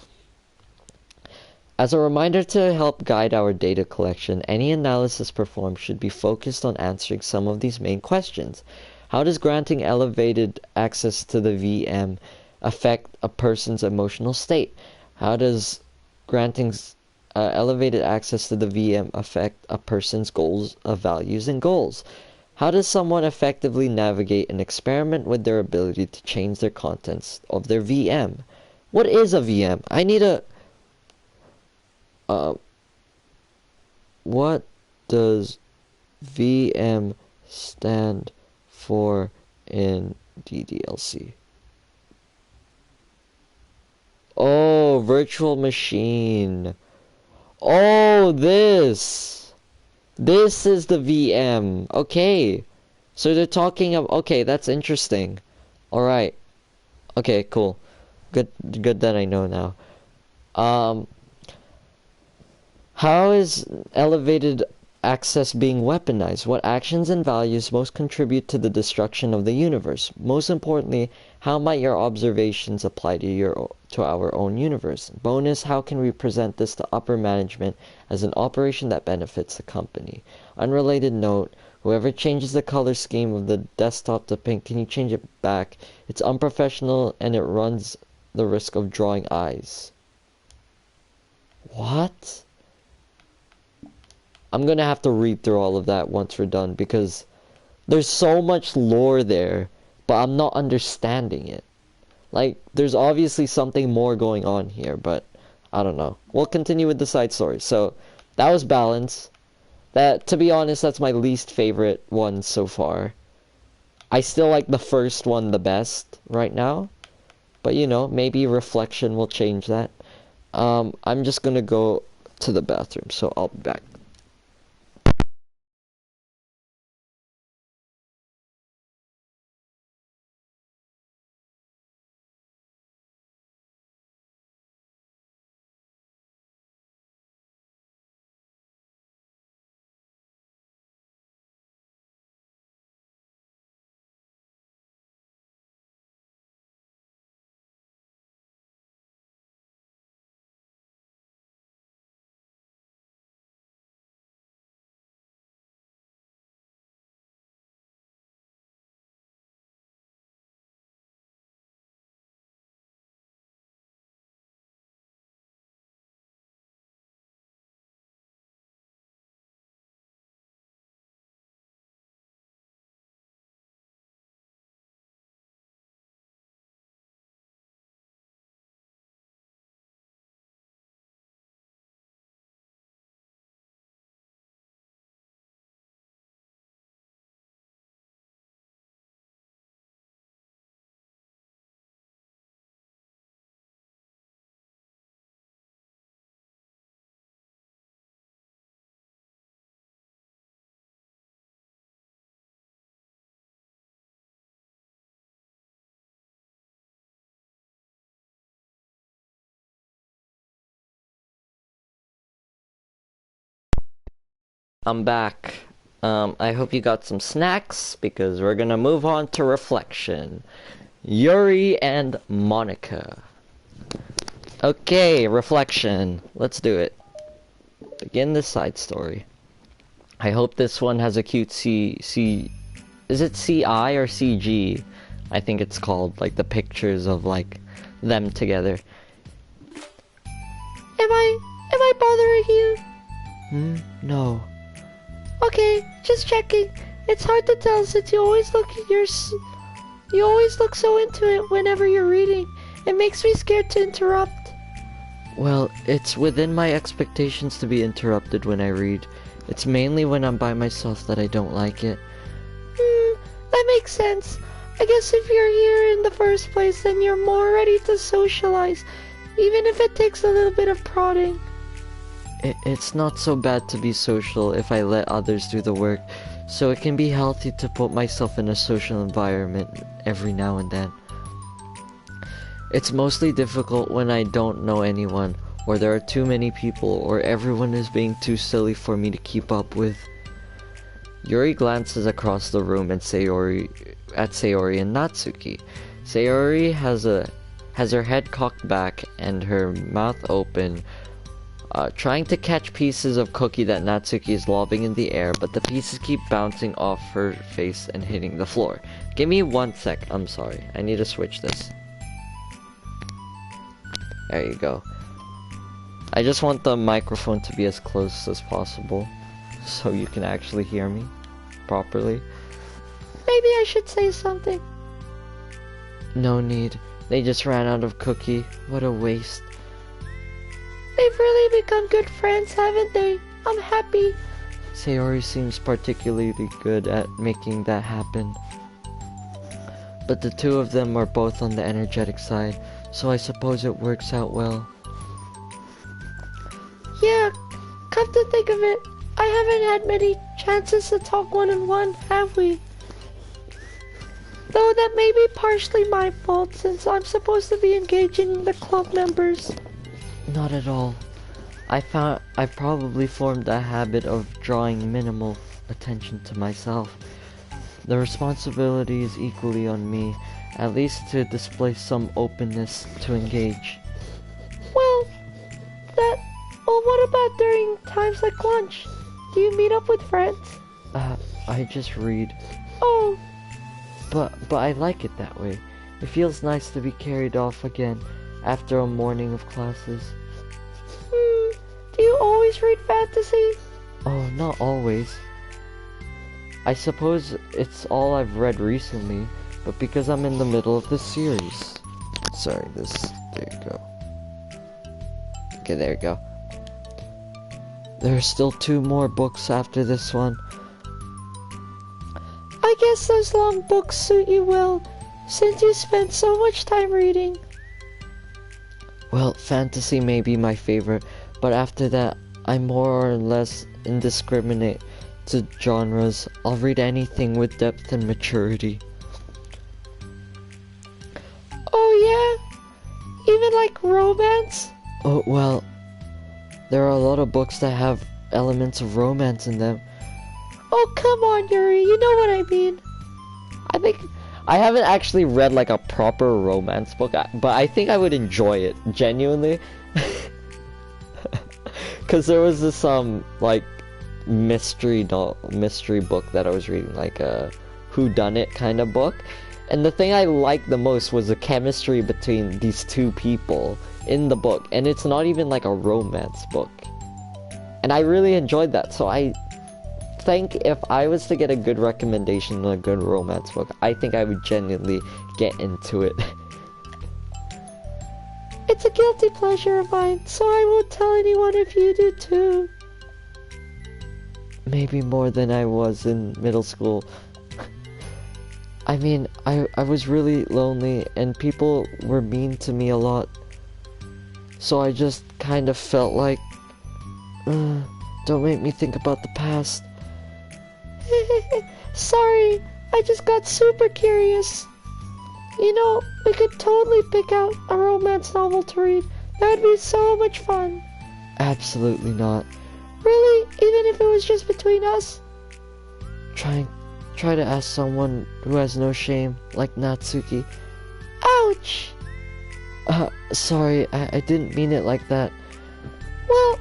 As a reminder to help guide our data collection, any analysis performed should be focused on answering some of these main questions. How does granting elevated access to the VM affect a person's emotional state? How does granting elevated access to the VM affect a person's goals, values, and goals? How does someone effectively navigate an experiment with their ability to change their contents of their VM? What is a VM? I need a... what does VM stand for in DDLC? Oh, virtual machine. Oh, this. This is the VM. Okay. So they're talking of... Okay, that's interesting. Alright. Okay, cool. Good that I know now. How is elevated access being weaponized? What actions and values most contribute to the destruction of the universe? Most importantly, how might your observations apply to our own universe? Bonus, how can we present this to upper management as an operation that benefits the company? Unrelated note, whoever changes the color scheme of the desktop to pink, can you change it back? It's unprofessional and it runs the risk of drawing eyes. What? I'm gonna have to read through all of that once we're done because there's so much lore there, but I'm not understanding it. Like, there's obviously something more going on here, but I don't know. We'll continue with the side story. So, that was Balance. That, to be honest, that's my least favorite one so far. I still like the first one the best right now, but you know, maybe Reflection will change that. I'm just gonna go to the bathroom, so I'll be back. I'm back. I hope you got some snacks because we're gonna move on to Reflection. Yuri and Monica. Okay, Reflection. Let's do it. Begin this side story. I hope this one has a cute is it CI or CG? I think it's called, like the pictures of like them together. Am I bothering you? No. Okay, just checking. It's hard to tell since you always look so into it whenever you're reading. It makes me scared to interrupt. Well, it's within my expectations to be interrupted when I read. It's mainly when I'm by myself that I don't like it. That makes sense. I guess if you're here in the first place, then you're more ready to socialize, even if it takes a little bit of prodding. It's not so bad to be social if I let others do the work, so it can be healthy to put myself in a social environment every now and then. It's mostly difficult when I don't know anyone, or there are too many people, or everyone is being too silly for me to keep up with. Yuri glances across the room at Sayori and Natsuki. Sayori has her head cocked back and her mouth open, trying to catch pieces of cookie that Natsuki is lobbing in the air, but the pieces keep bouncing off her face and hitting the floor. Give me 1 sec, I'm sorry. I need to switch this. There you go. I just want the microphone to be as close as possible, so you can actually hear me properly. Maybe I should say something. No need. They just ran out of cookie. What a waste. They've really become good friends, haven't they? I'm happy. Sayori seems particularly good at making that happen. But the two of them are both on the energetic side, so I suppose it works out well. Yeah, come to think of it, I haven't had many chances to talk one-on-one, have we? Though that may be partially my fault, since I'm supposed to be engaging the club members. Not at all. I've probably formed a habit of drawing minimal attention to myself. The responsibility is equally on me, at least to display some openness to engage. Well, what about during times like lunch? Do you meet up with friends? I just read. Oh. But I like it that way. It feels nice to be carried off again after a morning of classes. Do you always read fantasy? Oh, not always. I suppose it's all I've read recently, but because I'm in the middle of the series. Sorry, there you go. Okay, there you go. There are still 2 more books after this one. I guess those long books suit you well, since you spend so much time reading. Well, fantasy may be my favorite, but after that, I'm more or less indiscriminate to genres. I'll read anything with depth and maturity. Oh yeah? Even like romance? Oh, well, there are a lot of books that have elements of romance in them. Oh, come on, Yuri, you know what I mean. I think I haven't actually read like a proper romance book, but I think I would enjoy it, genuinely. Cause there was this like mystery book that I was reading, like a whodunit kind of book, and the thing I liked the most was the chemistry between these 2 people in the book, and it's not even like a romance book, and I really enjoyed that. So I think if I was to get a good recommendation on a good romance book, I think I would genuinely get into it. It's a guilty pleasure of mine, so I won't tell anyone if you do too. Maybe more than I was in middle school. I mean, I was really lonely and people were mean to me a lot. So I just kind of felt like, don't make me think about the past. Sorry, I just got super curious. You know, we could totally pick out a romance novel to read. That would be so much fun. Absolutely not. Really? Even if it was just between us? Try to ask someone who has no shame, like Natsuki. Ouch! Sorry, I didn't mean it like that. Well,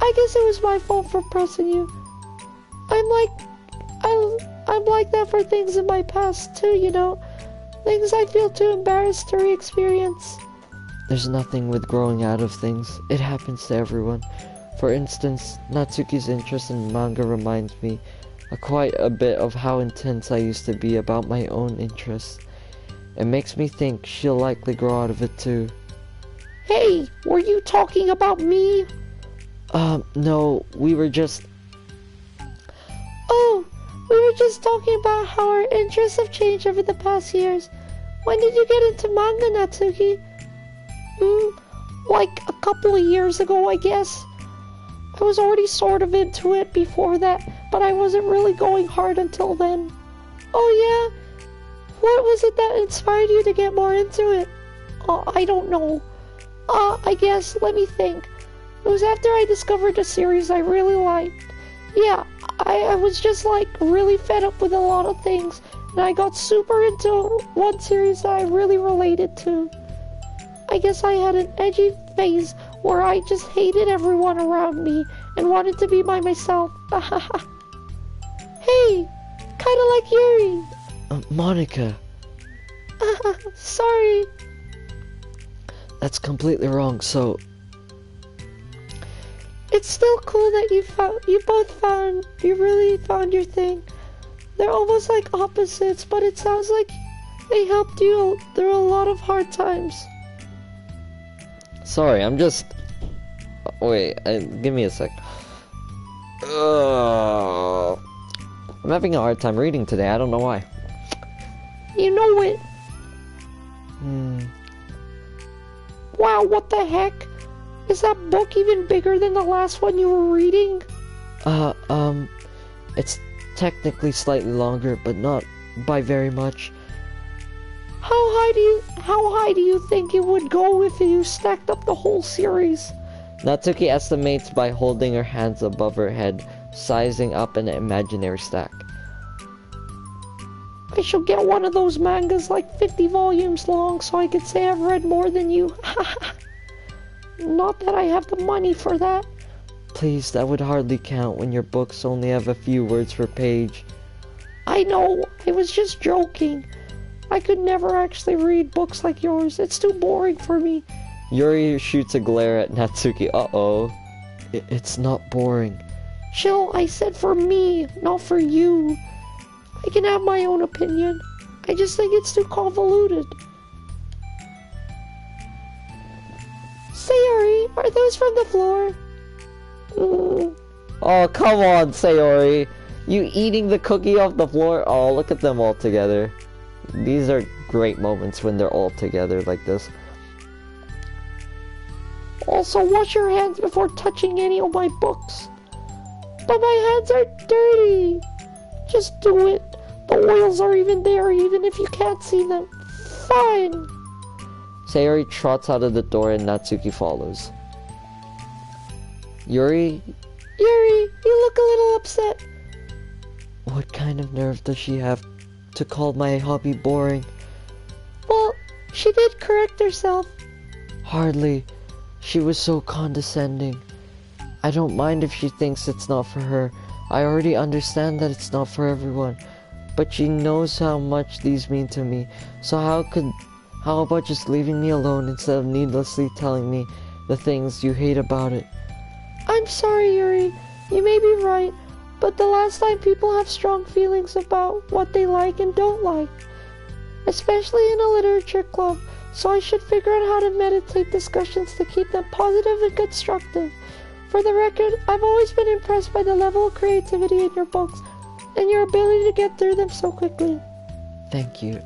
I guess it was my fault for pressing you. I'm like that for things in my past too, you know. Things I feel too embarrassed to re-experience. There's nothing with growing out of things. It happens to everyone. For instance, Natsuki's interest in manga reminds me quite a bit of how intense I used to be about my own interests. It makes me think she'll likely grow out of it too. Hey, were you talking about me? No, we were just... Oh, we were just talking about how our interests have changed over the past years. When did you get into manga, Natsuki? Like a couple of years ago, I guess. I was already sort of into it before that, but I wasn't really going hard until then. Oh yeah? What was it that inspired you to get more into it? I don't know. I guess, let me think. It was after I discovered a series I really liked. Yeah, I was just like really fed up with a lot of things, and I got super into one series that I really related to. I guess I had an edgy phase where I just hated everyone around me and wanted to be by myself. Hey, kinda like Yuri. Monica. Sorry. That's completely wrong, so... It's still cool that you really found your thing. They're almost like opposites, but it sounds like they helped you through a lot of hard times. Sorry, I'm just... Wait, give me a sec. I'm having a hard time reading today, I don't know why. You know it. Wow, what the heck? Is that book even bigger than the last one you were reading? Uh, um, it's technically slightly longer, but not by very much. How high do you think it would go if you stacked up the whole series? Natsuki estimates by holding her hands above her head, sizing up an imaginary stack. I shall get one of those mangas like 50 volumes long so I could say I've read more than you. Not that I have the money for that. Please, that would hardly count when your books only have a few words per page. I know, I was just joking. I could never actually read books like yours. It's too boring for me. Yuri shoots a glare at Natsuki. Uh-oh. It's not boring. Chill, I said for me, not for you. I can have my own opinion. I just think it's too convoluted. Sayori, are those from the floor? Oh, come on, Sayori. You eating the cookie off the floor? Oh, look at them all together. These are great moments when they're all together like this. Also, wash your hands before touching any of my books. But my hands are dirty. Just do it. The oils are even there, even if you can't see them. Fine. Sayori trots out of the door and Natsuki follows. Yuri, you look a little upset. what kind of nerve does she have to call my hobby boring? Well, she did correct herself. Hardly. She was so condescending. I don't mind if she thinks it's not for her. I already understand that it's not for everyone. But she knows how much these mean to me. So how about just leaving me alone instead of needlessly telling me the things you hate about it? I'm sorry, Yuri. You may be right. But the last time people have strong feelings about what they like and don't like. Especially in a literature club. So I should figure out how to meditate discussions to keep them positive and constructive. For the record, I've always been impressed by the level of creativity in your books and your ability to get through them so quickly. Thank you.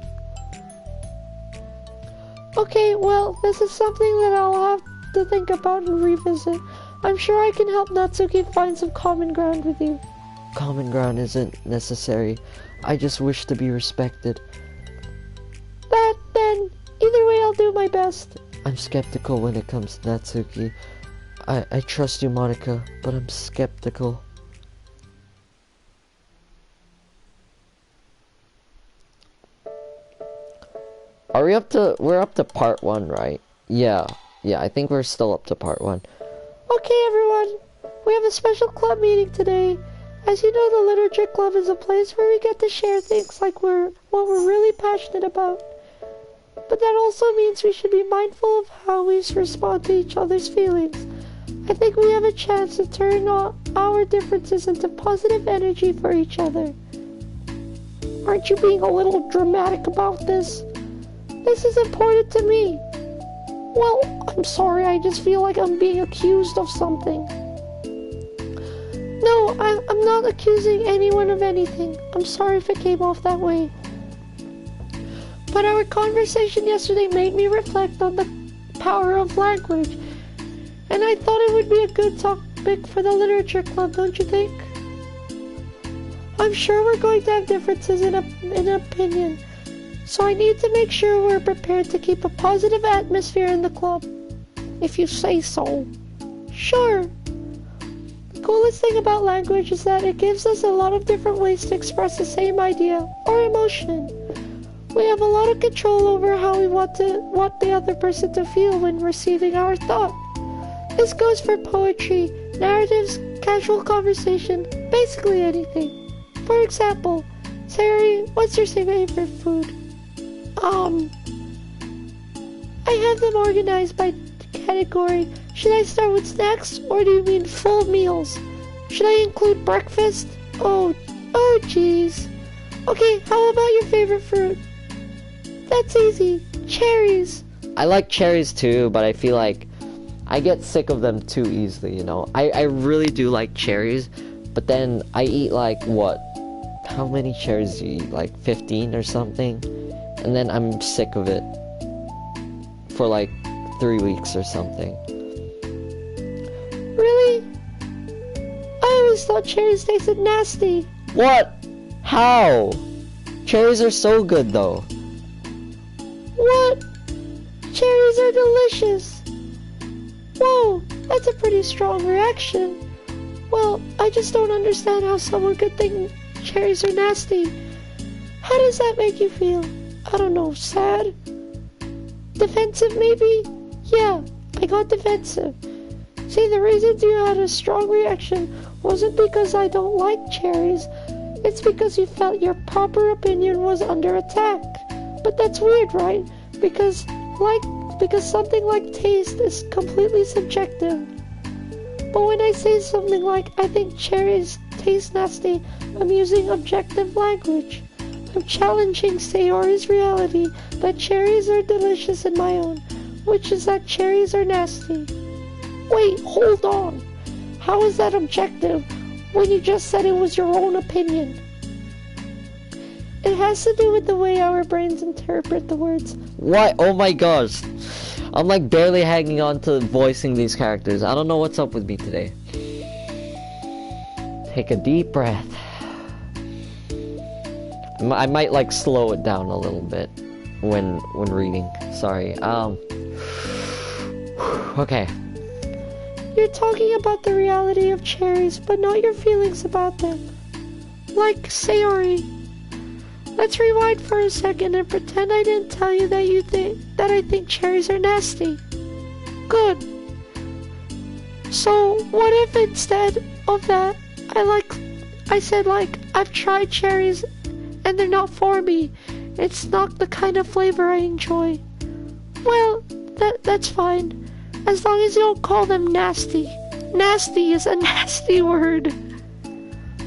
Okay, well, this is something that I'll have to think about and revisit. I'm sure I can help Natsuki find some common ground with you. Common ground isn't necessary. I just wish to be respected. Then, either way I'll do my best. I'm skeptical when it comes to Natsuki. I trust you, Monica, but I'm skeptical. We're up to part 1, right? Yeah, I think we're still up to part 1. Okay, everyone. We have a special club meeting today. As you know, the Literature Club is a place where we get to share things like what we're really passionate about. But that also means we should be mindful of how we respond to each other's feelings. I think we have a chance to turn our differences into positive energy for each other. Aren't you being a little dramatic about this? This is important to me. Well, I'm sorry, I just feel like I'm being accused of something. No, I'm not accusing anyone of anything. I'm sorry if it came off that way. But our conversation yesterday made me reflect on the power of language. And I thought it would be a good topic for the Literature Club, don't you think? I'm sure we're going to have differences in opinion. So I need to make sure we're prepared to keep a positive atmosphere in the club. If you say so. Sure. The coolest thing about language is that it gives us a lot of different ways to express the same idea or emotion. We have a lot of control over how we want the other person to feel when receiving our thought. This goes for poetry, narratives, casual conversation, basically anything. For example, Sayori, what's your favorite food? I have them organized by category. Should I start with snacks, or do you mean full meals? Should I include breakfast? Oh jeez. Okay, how about your favorite fruit? That's easy. Cherries. I like cherries too, but I feel like I get sick of them too easily, you know? I really do like cherries, but then I eat like, what? How many cherries do you eat? Like 15 or something? And then I'm sick of it for like 3 weeks or something. Really? I always thought cherries tasted nasty. What? How? Cherries are so good though. What? Cherries are delicious. Whoa, that's a pretty strong reaction. Well, I just don't understand how someone could think cherries are nasty. How does that make you feel? I don't know, sad? Defensive maybe? Yeah, I got defensive. See, the reason you had a strong reaction wasn't because I don't like cherries. It's because you felt your proper opinion was under attack. But that's weird, right? Because something like taste is completely subjective. But when I say something like, I think cherries taste nasty, I'm using objective language. I'm challenging Sayori's reality that cherries are delicious in my own, which is that cherries are nasty. Wait, hold on. How is that objective when you just said it was your own opinion? It has to do with the way our brains interpret the words. What? Oh my gosh. I'm like barely hanging on to voicing these characters. I don't know what's up with me today. Take a deep breath. I might like slow it down a little bit when reading. Sorry. Okay. You're talking about the reality of cherries, but not your feelings about them. Like Sayori. Let's rewind for a second and pretend I didn't tell you that I think cherries are nasty. Good. So what if instead of that, I said I've tried cherries and they're not for me. It's not the kind of flavor I enjoy. Well, that's fine. As long as you don't call them nasty. Nasty is a nasty word.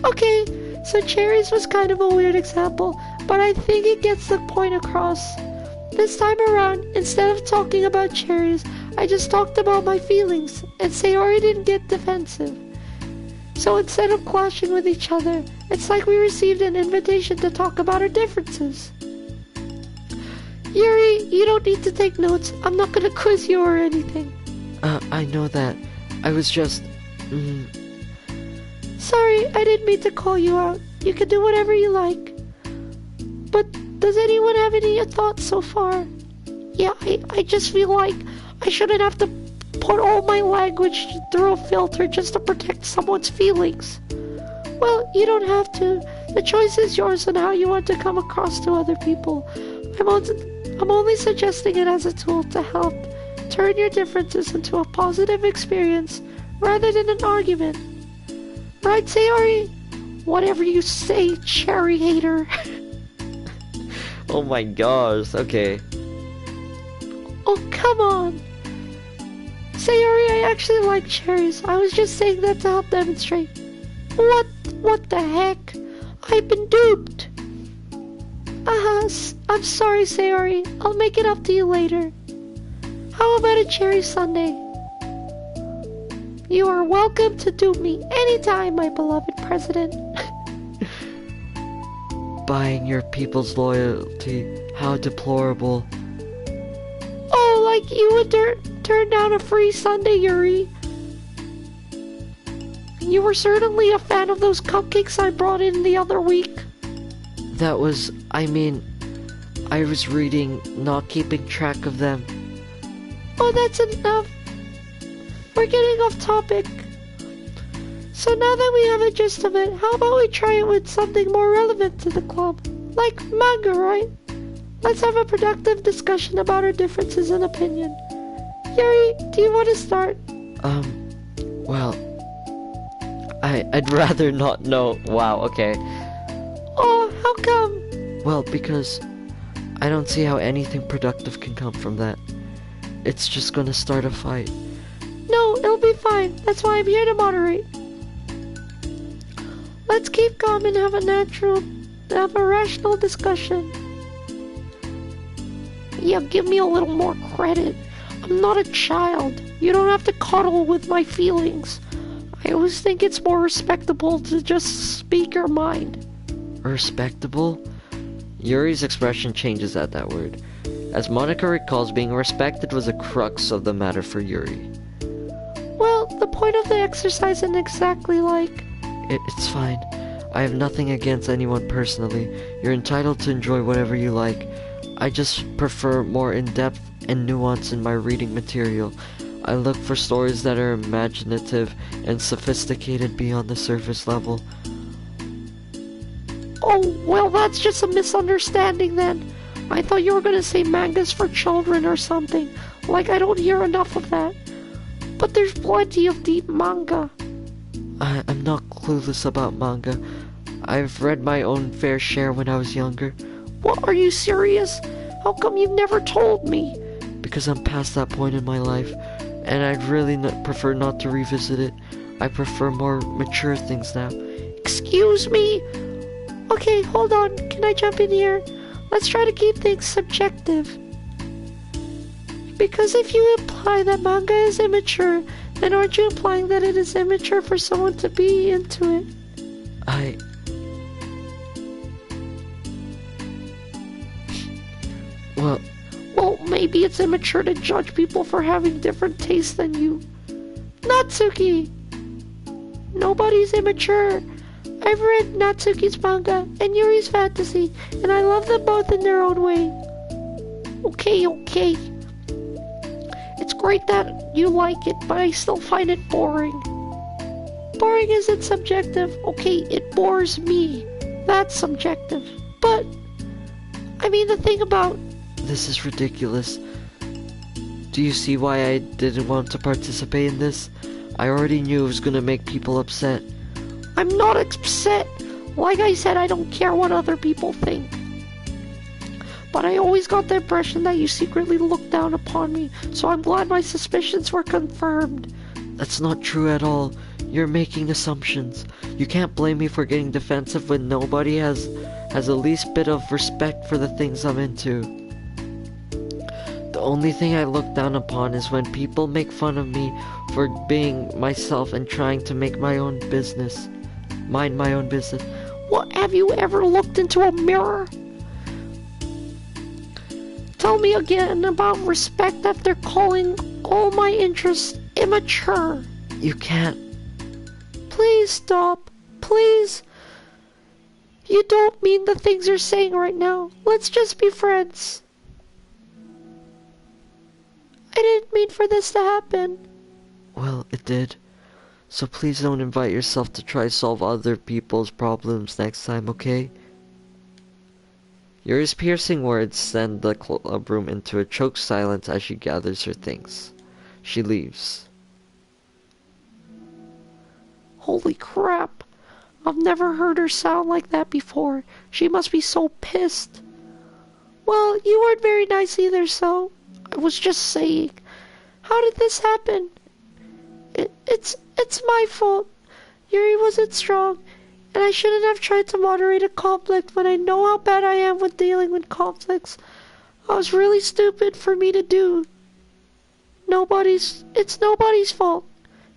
Okay, so cherries was kind of a weird example, but I think it gets the point across. This time around, instead of talking about cherries, I just talked about my feelings, and Sayori didn't get defensive. So instead of clashing with each other, it's like we received an invitation to talk about our differences. Yuri, you don't need to take notes. I'm not gonna quiz you or anything. I know that. I was just... Sorry, I didn't mean to call you out. You can do whatever you like. But does anyone have any thoughts so far? Yeah, I just feel like I shouldn't have to put all my language through a filter just to protect someone's feelings. Well, you don't have to. The choice is yours on how you want to come across to other people. I'm only suggesting it as a tool to help turn your differences into a positive experience rather than an argument. Right, Sayori? Whatever you say, cherry hater. Oh my gosh, okay. Oh, come on. Sayori, I actually like cherries. I was just saying that to help demonstrate. What the heck? I've been duped. I'm sorry, Sayori. I'll make it up to you later. How about a cherry sundae? You are welcome to dupe me anytime, my beloved president. Buying your people's loyalty, how deplorable. Oh, like you would turn down a free sundae, Yuri. You were certainly a fan of those cupcakes I brought in the other week. I was reading, not keeping track of them. Oh, that's enough. We're getting off topic. So now that we have a gist of it, how about we try it with something more relevant to the club? Like manga, right? Let's have a productive discussion about our differences in opinion. Yuri, do you want to start? Well, I'd rather not know. Wow, okay. Oh, how come? Well, because I don't see how anything productive can come from that. It's just gonna start a fight. No, it'll be fine. That's why I'm here to moderate. Let's keep calm and have a rational discussion. Yeah, give me a little more credit. I'm not a child. You don't have to coddle with my feelings. I always think it's more respectable to just speak your mind. Respectable? Yuri's expression changes at that word. As Monica recalls, being respected was a crux of the matter for Yuri. Well, the point of the exercise isn't exactly like It's fine. I have nothing against anyone personally. You're entitled to enjoy whatever you like. I just prefer more in-depth and nuance in my reading material. I look for stories that are imaginative and sophisticated beyond the surface level. Oh, well, that's just a misunderstanding then. I thought you were gonna say mangas for children or something. Like, I don't hear enough of that. But there's plenty of deep manga. I'm not clueless about manga. I've read my own fair share when I was younger. What, are you serious? How come you've never told me? Because I'm past that point in my life, and I'd really prefer not to revisit it. I prefer more mature things now. Excuse me? Okay, hold on. Can I jump in here? Let's try to keep things subjective. Because if you imply that manga is immature, then aren't you implying that it is immature for someone to be into it? Well, maybe it's immature to judge people for having different tastes than you. Natsuki! Nobody's immature. I've read Natsuki's manga and Yuri's fantasy, and I love them both in their own way. Okay. It's great that you like it, but I still find it boring. Boring isn't subjective. Okay, it bores me. That's subjective. But, I mean, the thing about... This is ridiculous. Do you see why I didn't want to participate in this? I already knew it was gonna make people upset. I'm not upset. Like I said, I don't care what other people think. But I always got the impression that you secretly looked down upon me, so I'm glad my suspicions were confirmed. That's not true at all. You're making assumptions. You can't blame me for getting defensive when nobody has the least bit of respect for the things I'm into. The only thing I look down upon is when people make fun of me for being myself and trying to make my own business. Mind my own business. What, have you ever looked into a mirror? Tell me again about respect after calling all my interests immature. You can't. Please stop. Please. You don't mean the things you're saying right now. Let's just be friends. I didn't mean for this to happen. Well, it did. So please don't invite yourself to try solve other people's problems next time, okay? Yuri's piercing words send the clubroom into a choked silence as she gathers her things. She leaves. Holy crap. I've never heard her sound like that before. She must be so pissed. Well, you weren't very nice either, so... I was just saying. How did this happen? It's my fault. Yuri wasn't strong, and I shouldn't have tried to moderate a conflict when I know how bad I am with dealing with conflicts. I was really stupid for me to do. It's nobody's fault.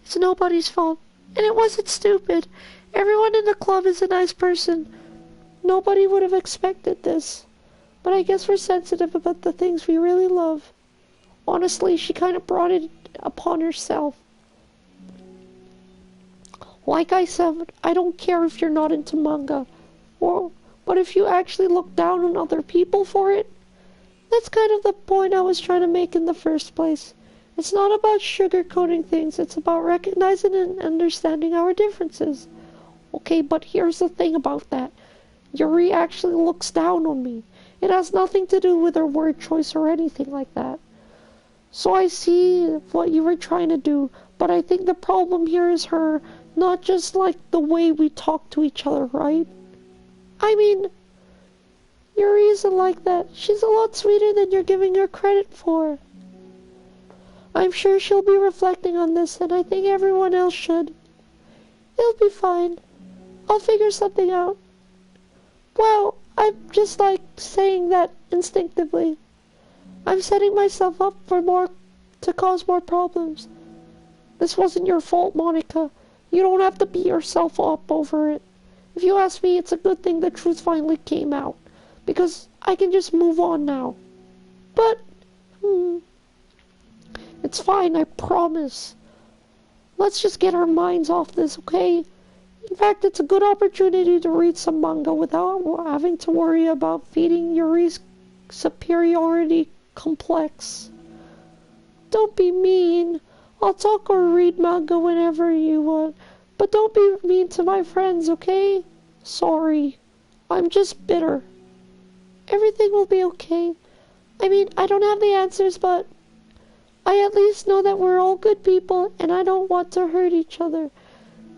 It's nobody's fault. And it wasn't stupid. Everyone in the club is a nice person. Nobody would have expected this. But I guess we're sensitive about the things we really love. Honestly, she kind of brought it upon herself. Like I said, I don't care if you're not into manga. But if you actually look down on other people for it, that's kind of the point I was trying to make in the first place. It's not about sugarcoating things, it's about recognizing and understanding our differences. Okay, but here's the thing about that. Yuri actually looks down on me. It has nothing to do with her word choice or anything like that. So I see what you were trying to do, but I think the problem here is her, not just like the way we talk to each other, right? I mean, Yuri isn't like that. She's a lot sweeter than you're giving her credit for. I'm sure she'll be reflecting on this, and I think everyone else should. It'll be fine. I'll figure something out. Well, I'm just like saying that instinctively. I'm setting myself up to cause more problems. This wasn't your fault, Monica. You don't have to beat yourself up over it. If you ask me, it's a good thing the truth finally came out, because I can just move on now. But, it's fine, I promise. Let's just get our minds off this, okay? In fact, it's a good opportunity to read some manga without having to worry about feeding Yuri's superiority complex. Don't be mean. I'll talk or read manga whenever you want, but don't be mean to my friends, okay? Sorry. I'm just bitter. Everything will be okay. I mean, I don't have the answers, but I at least know that we're all good people and I don't want to hurt each other.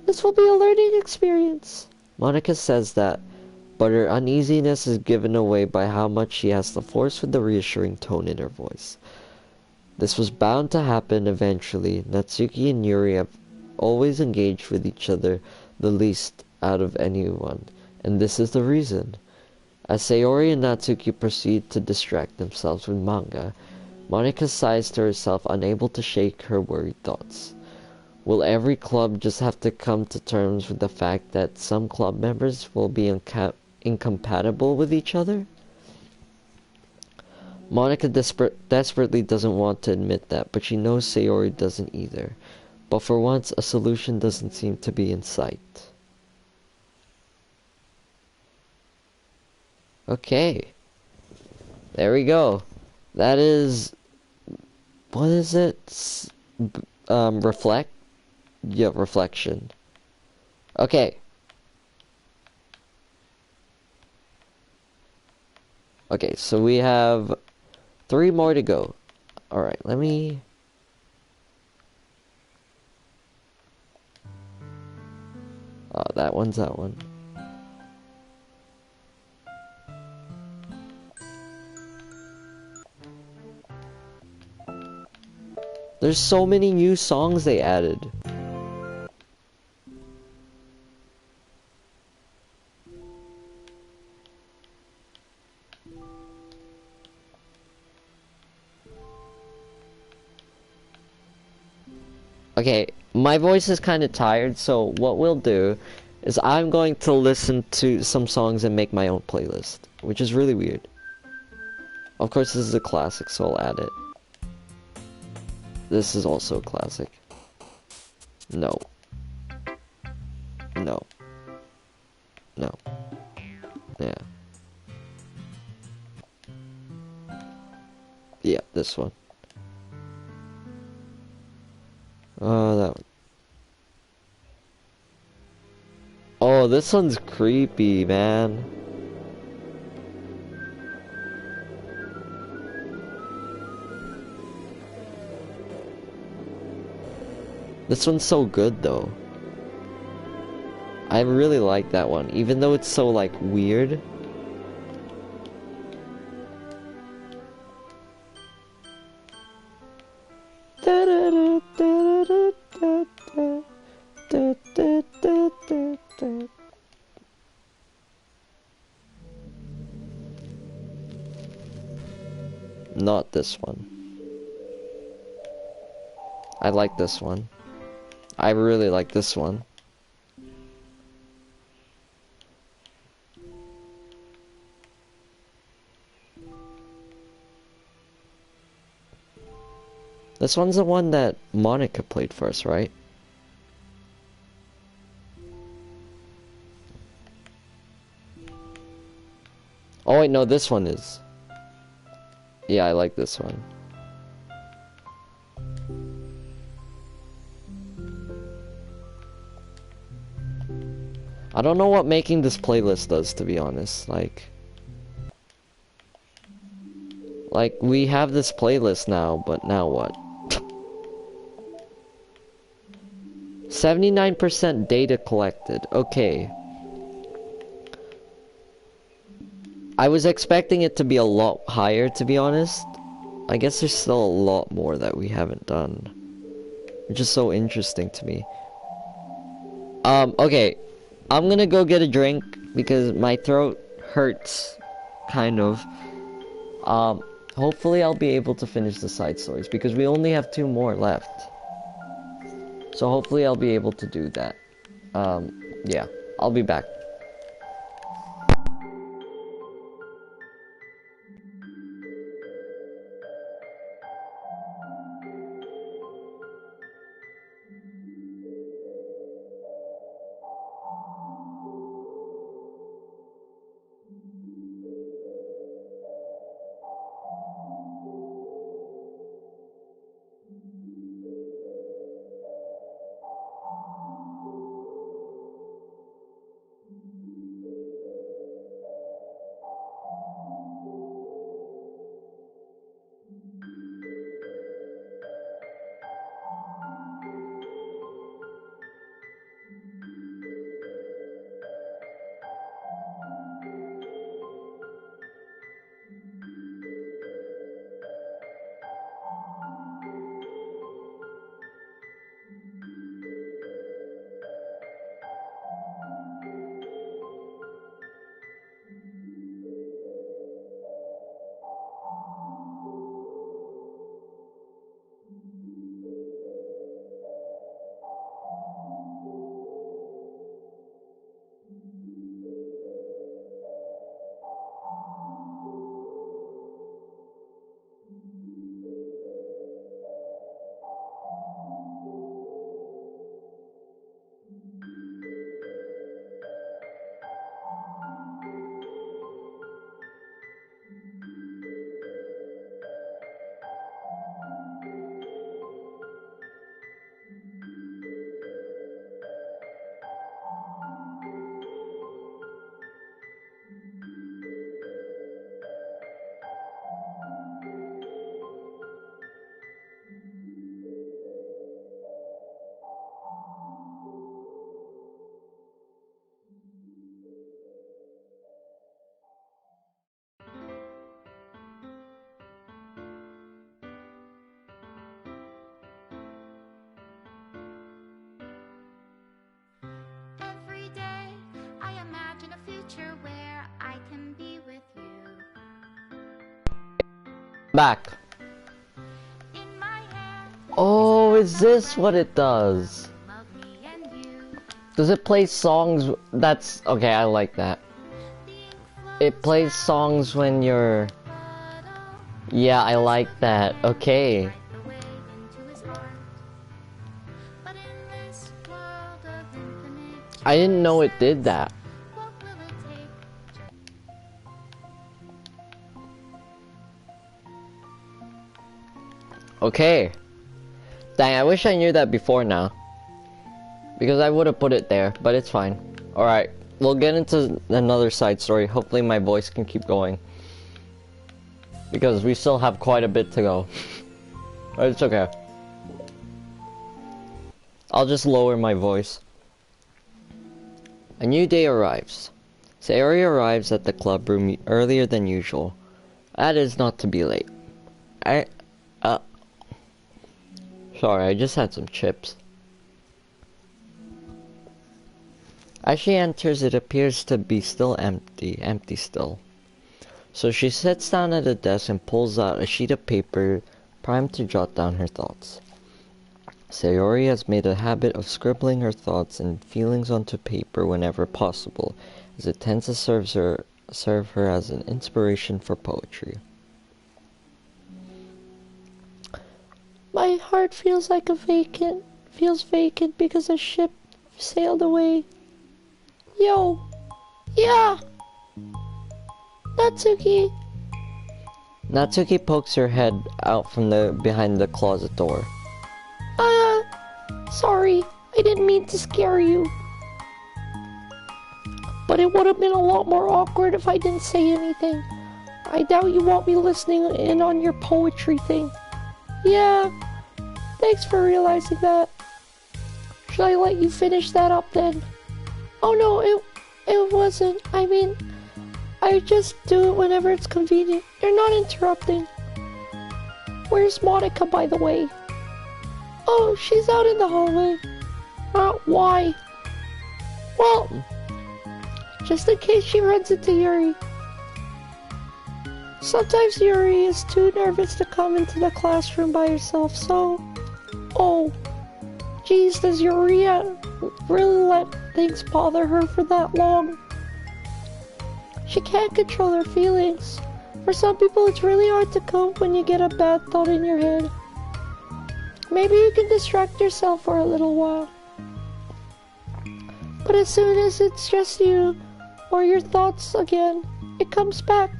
This will be a learning experience. Monica says that, but her uneasiness is given away by how much she has to force with the reassuring tone in her voice. This was bound to happen eventually. Natsuki and Yuri have always engaged with each other the least out of anyone, and this is the reason. As Sayori and Natsuki proceed to distract themselves with manga, Monica sighs to herself, unable to shake her worried thoughts. Will every club just have to come to terms with the fact that some club members will be incompatible with each other? Monica desperately doesn't want to admit that, but she knows Sayori doesn't either. But for once, a solution doesn't seem to be in sight. Okay. There we go. That is... What is it? Reflect? Yeah, reflection. Okay. Okay, so we have 3 more to go. Alright, let me... Oh, that one's that one. There's so many new songs they added. Okay, my voice is kind of tired, so what we'll do is I'm going to listen to some songs and make my own playlist, which is really weird. Of course, this is a classic, so I'll add it. This is also a classic. No. No. No. Yeah. Yeah, this one. Oh, that one. Oh, this one's creepy, man. This one's so good, though. I really like that one, even though it's so, like, weird. Not this one. I like this one. I really like this one. This one's the one that Monica played first, right? Oh wait, no, this one is. Yeah, I like this one. I don't know what making this playlist does, to be honest. Like, we have this playlist now, but now what? 79% data collected. Okay. I was expecting it to be a lot higher, to be honest. I guess there's still a lot more that we haven't done, which is so interesting to me. Okay. I'm gonna go get a drink because my throat hurts, kind of. Hopefully I'll be able to finish the side stories because we only have 2 more left. So hopefully I'll be able to do that. Yeah, I'll be back. future where I can be with you. Back. In my hair, Oh, is this what it does? love me and you. Does it play songs? That's okay, I like that. It plays songs when you're... Yeah, I like that. Okay. The way into his heart. But in this world of infinite, I didn't know it did that. what will it take? Okay. Dang, I wish I knew that before now. Because I would have put it there, but it's fine. Alright, we'll get into another side story. Hopefully my voice can keep going. Because we still have quite a bit to go. But it's okay. I'll just lower my voice. A new day arrives. Sayori arrives at the club room earlier than usual. That is not to be late. Sorry, I just had some chips. As she enters, it appears to be still empty still. So she sits down at a desk and pulls out a sheet of paper, primed to jot down her thoughts. Sayori has made a habit of scribbling her thoughts and feelings onto paper whenever possible, as it tends to serve her as an inspiration for poetry. My heart feels vacant because a ship sailed away. Yo! Yeah! Natsuki! Natsuki pokes her head out from behind the closet door. Sorry, I didn't mean to scare you. But it would have been a lot more awkward if I didn't say anything. I doubt you want me listening in on your poetry thing. Yeah, thanks for realizing that. Should I let you finish that up then? Oh no, it wasn't. I mean, I just do it whenever it's convenient. You're not interrupting. Where's Monica, by the way? Oh, she's out in the hallway. Why? Well, just in case she runs into Yuri. Sometimes Yuri is too nervous to come into the classroom by herself, so... Oh, geez, does Yuri really let things bother her for that long? She can't control her feelings. For some people, it's really hard to cope when you get a bad thought in your head. Maybe you can distract yourself for a little while. But as soon as it's just you, or your thoughts again, it comes back.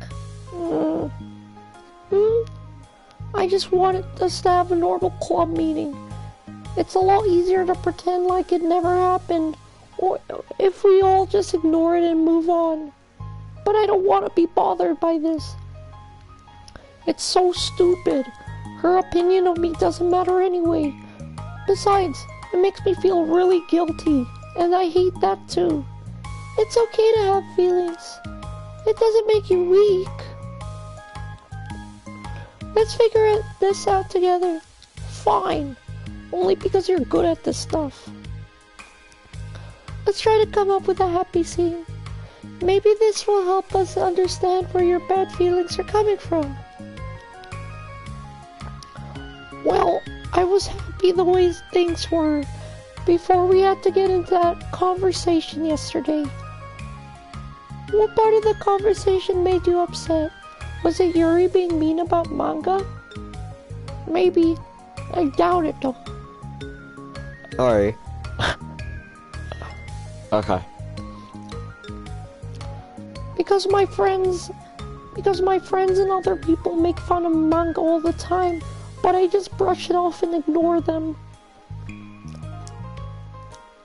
I just wanted us to have a normal club meeting. It's a lot easier to pretend like it never happened, or if we all just ignore it and move on. But I don't want to be bothered by this. It's so stupid. Her opinion of me doesn't matter anyway. Besides, it makes me feel really guilty, and I hate that too. It's okay to have feelings. It doesn't make you weak. Let's figure this out together. Fine. Only because you're good at this stuff. Let's try to come up with a happy scene. Maybe this will help us understand where your bad feelings are coming from. Well, I was happy the way things were before we had to get into that conversation yesterday. What part of the conversation made you upset? Was it Yuri being mean about manga? Maybe. I doubt it though. Sorry. Okay. Because my friends and other people make fun of manga all the time, but I just brush it off and ignore them.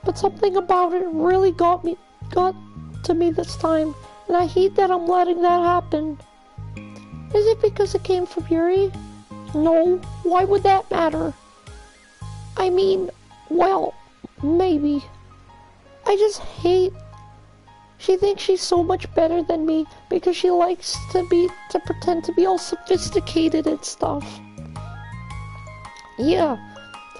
But something about it really got to me this time, and I hate that I'm letting that happen. Is it because it came from Yuri? No, why would that matter? I mean, well, maybe. I just hate... She thinks she's so much better than me because she likes to pretend to be all sophisticated and stuff. Yeah,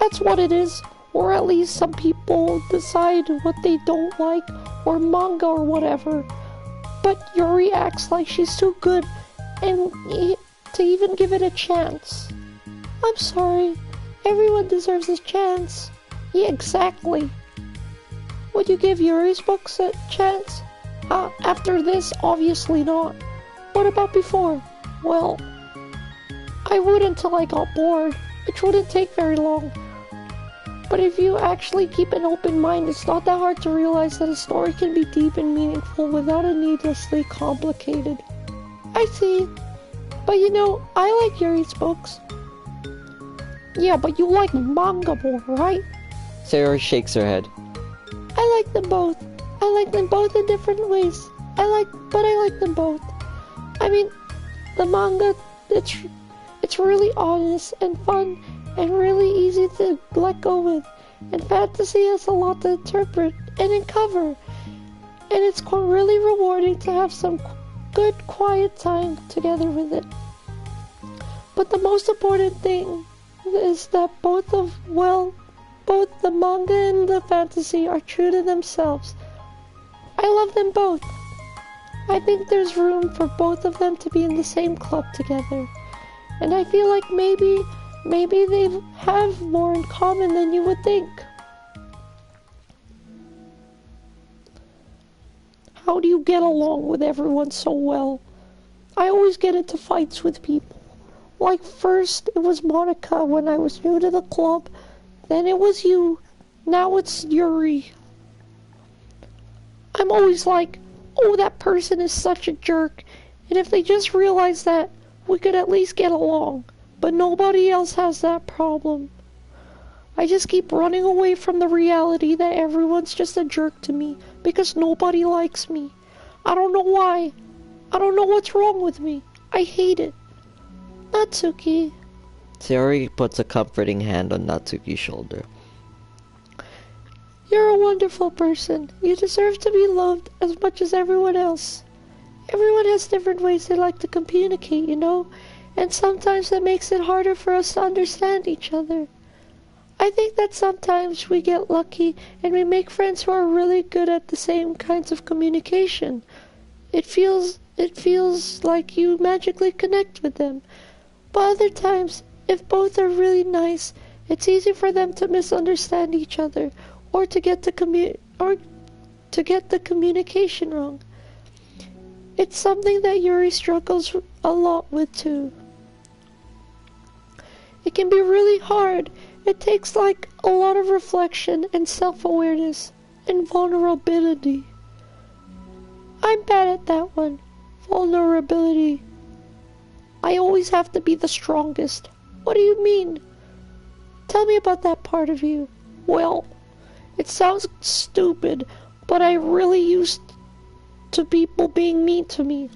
that's what it is. Or at least some people decide what they don't like, or manga or whatever. But Yuri acts like she's too good and to even give it a chance. I'm sorry. Everyone deserves a chance. Yeah, exactly. Would you give Yuri's books a chance? After this, obviously not. What about before? Well, I would until I got bored, which wouldn't take very long. But if you actually keep an open mind, it's not that hard to realize that a story can be deep and meaningful without it needlessly complicated. I see. But you know, I like Yuri's books. Yeah, but you like manga more, right? Sayori shakes her head. I like them both. I like them both in different ways. But I like them both. I mean, the manga, it's really honest and fun and really easy to let go with. And fantasy has a lot to interpret and uncover. And it's really rewarding to have some good quiet time together with it. But the most important thing is that both the manga and the fantasy are true to themselves. I love them both. I think there's room for both of them to be in the same club together. And I feel like maybe they have more in common than you would think. How do you get along with everyone so well? I always get into fights with people. Like first it was Monica when I was new to the club, then it was you, now it's Yuri. I'm always like, oh, that person is such a jerk, and if they just realized that, we could at least get along, but nobody else has that problem. I just keep running away from the reality that everyone's just a jerk to me, because nobody likes me. I don't know why. I don't know what's wrong with me. I hate it. Natsuki. Sayori puts a comforting hand on Natsuki's shoulder. You're a wonderful person. You deserve to be loved as much as everyone else. Everyone has different ways they like to communicate, you know? And sometimes that makes it harder for us to understand each other. I think that sometimes we get lucky and we make friends who are really good at the same kinds of communication. It feels like you magically connect with them. But other times, if both are really nice, it's easy for them to misunderstand each other or to get the communication wrong. It's something that Yuri struggles a lot with too. It can be really hard. It takes like a lot of reflection and self-awareness and vulnerability. I'm bad at that one. Vulnerability. I always have to be the strongest. What do you mean? Tell me about that part of you. Well, it sounds stupid, but I really used to people being mean to me.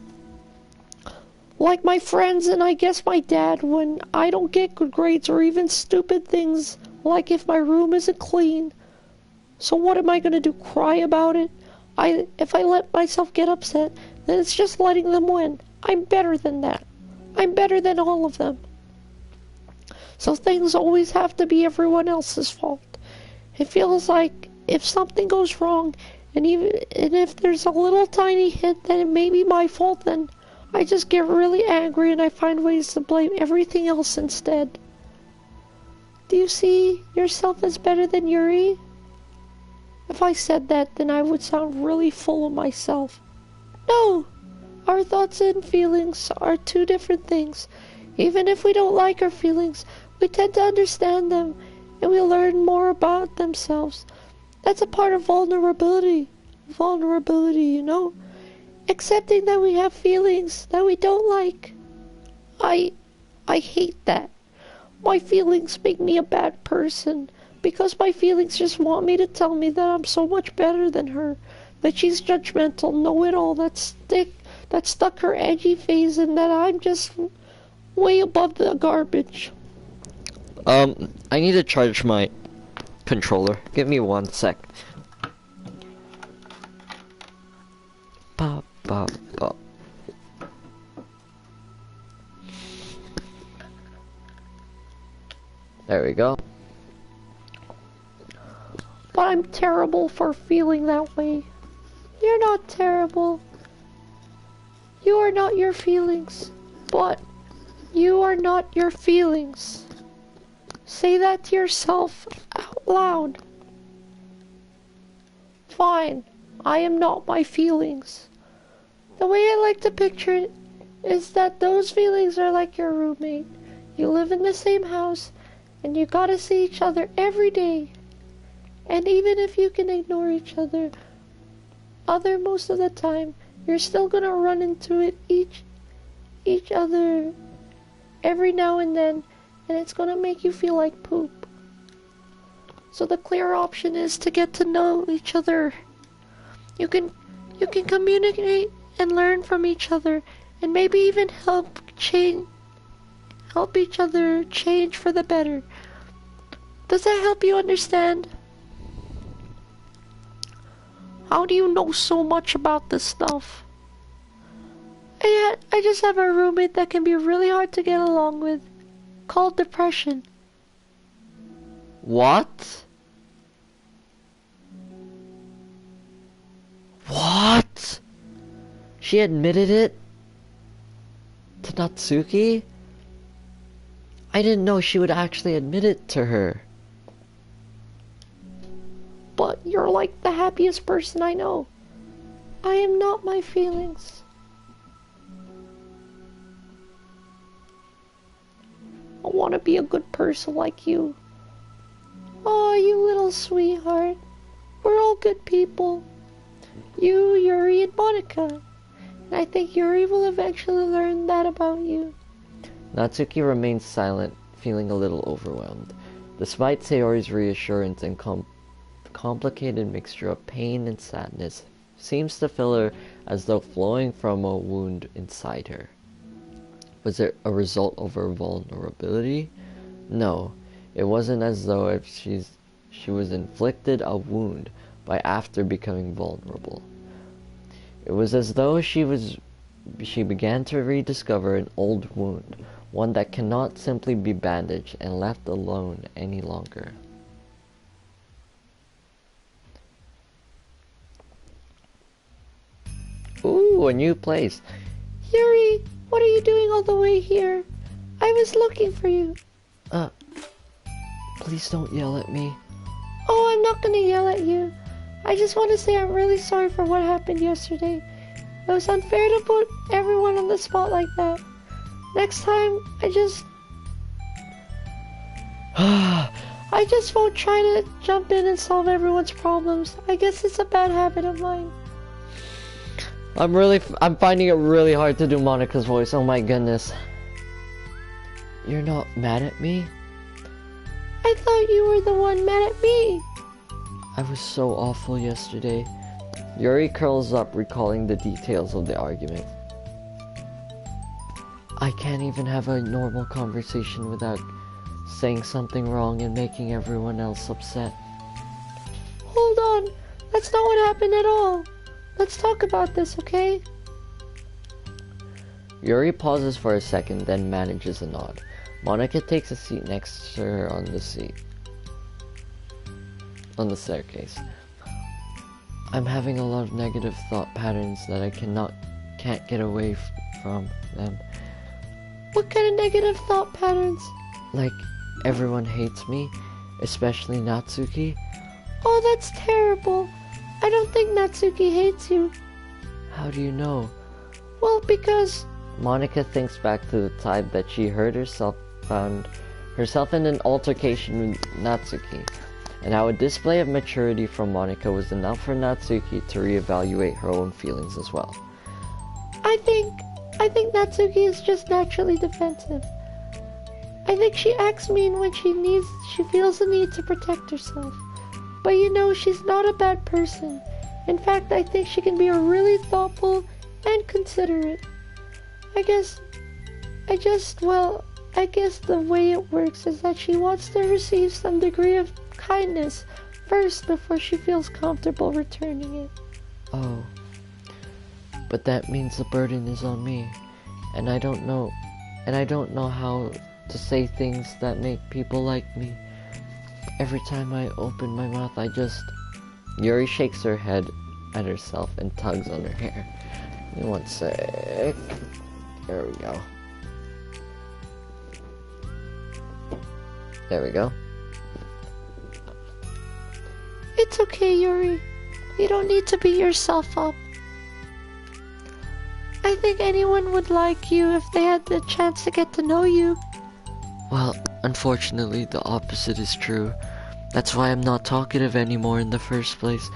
Like my friends and I guess my dad when I don't get good grades or even stupid things like if my room isn't clean. So what am I gonna do, cry about it? If I let myself get upset, then it's just letting them win. I'm better than that. I'm better than all of them. So things always have to be everyone else's fault. It feels like if something goes wrong, and if there's a little tiny hint that it may be my fault, then I just get really angry and I find ways to blame everything else instead. Do you see yourself as better than Yuri? If I said that, then I would sound really full of myself. No! Our thoughts and feelings are two different things. Even if we don't like our feelings, we tend to understand them, and we learn more about themselves. That's a part of vulnerability. Vulnerability, you know? Accepting that we have feelings that we don't like. I hate that. My feelings make me a bad person, because my feelings just want me to tell me that I'm so much better than her, that she's judgmental, know-it-all, that stuck her edgy phase, and that I'm just way above the garbage. I need to charge my controller. Give me 1 sec. Pop, pop, pop. There we go. But I'm terrible for feeling that way. You're not terrible. You are not your feelings. But you are not your feelings. Say that to yourself out loud. Fine, I am not my feelings. The way I like to picture it is that those feelings are like your roommate. You live in the same house, and you gotta see each other every day. And even if you can ignore each other most of the time, you're still gonna run into it each other every now and then, and it's gonna make you feel like poop. So the clear option is to get to know each other. You can communicate and learn from each other, and maybe even help each other change for the better. Does that help you understand? How do you know so much about this stuff? I just have a roommate that can be really hard to get along with, called depression. What? What? She admitted it? To Natsuki? I didn't know she would actually admit it to her. But you're like the happiest person I know. I am not my feelings. I want to be a good person like you. Oh, you little sweetheart. We're all good people. You, Yuri, and Monica. And I think Yuri will eventually learn that about you. Natsuki remains silent, feeling a little overwhelmed. Despite Sayori's reassurance and complicated mixture of pain and sadness seems to fill her as though flowing from a wound inside her. Was it a result of her vulnerability? No, it wasn't as though if she was inflicted a wound by after becoming vulnerable. It was as though she began to rediscover an old wound, one that cannot simply be bandaged and left alone any longer. Ooh, a new place. Yuri, what are you doing all the way here? I was looking for you. Please don't yell at me. Oh, I'm not gonna yell at you. I just want to say I'm really sorry for what happened yesterday. It was unfair to put everyone on the spot like that. Next time, I just won't try to jump in and solve everyone's problems. I guess it's a bad habit of mine. I'm finding it really hard to do Monica's voice. Oh my goodness. You're not mad at me? I thought you were the one mad at me. I was so awful yesterday. Yuri curls up, recalling the details of the argument. I can't even have a normal conversation without saying something wrong and making everyone else upset. Hold on. That's not what happened at all. Let's talk about this, okay? Yuri pauses for a second, then manages a nod. Monica takes a seat next to her on the staircase. I'm having a lot of negative thought patterns that I can't get away from them. What kind of negative thought patterns? Like, everyone hates me, especially Natsuki. Oh, that's terrible. I don't think Natsuki hates you. How do you know? Well, because... Monica thinks back to the time that she found herself in an altercation with Natsuki, and how a display of maturity from Monica was enough for Natsuki to reevaluate her own feelings as well. I think Natsuki is just naturally defensive. I think she acts mean when she feels the need to protect herself. But you know, she's not a bad person. In fact, I think she can be really thoughtful and considerate. I guess the way it works is that she wants to receive some degree of kindness first before she feels comfortable returning it. Oh. But that means the burden is on me. And I don't know how to say things that make people like me. Every time I open my mouth, Yuri shakes her head at herself and tugs on her hair. Give me one sec. There we go. There we go. It's okay, Yuri. You don't need to beat yourself up. I think anyone would like you if they had the chance to get to know you. Well, unfortunately, the opposite is true. That's why I'm not talkative anymore in the first place,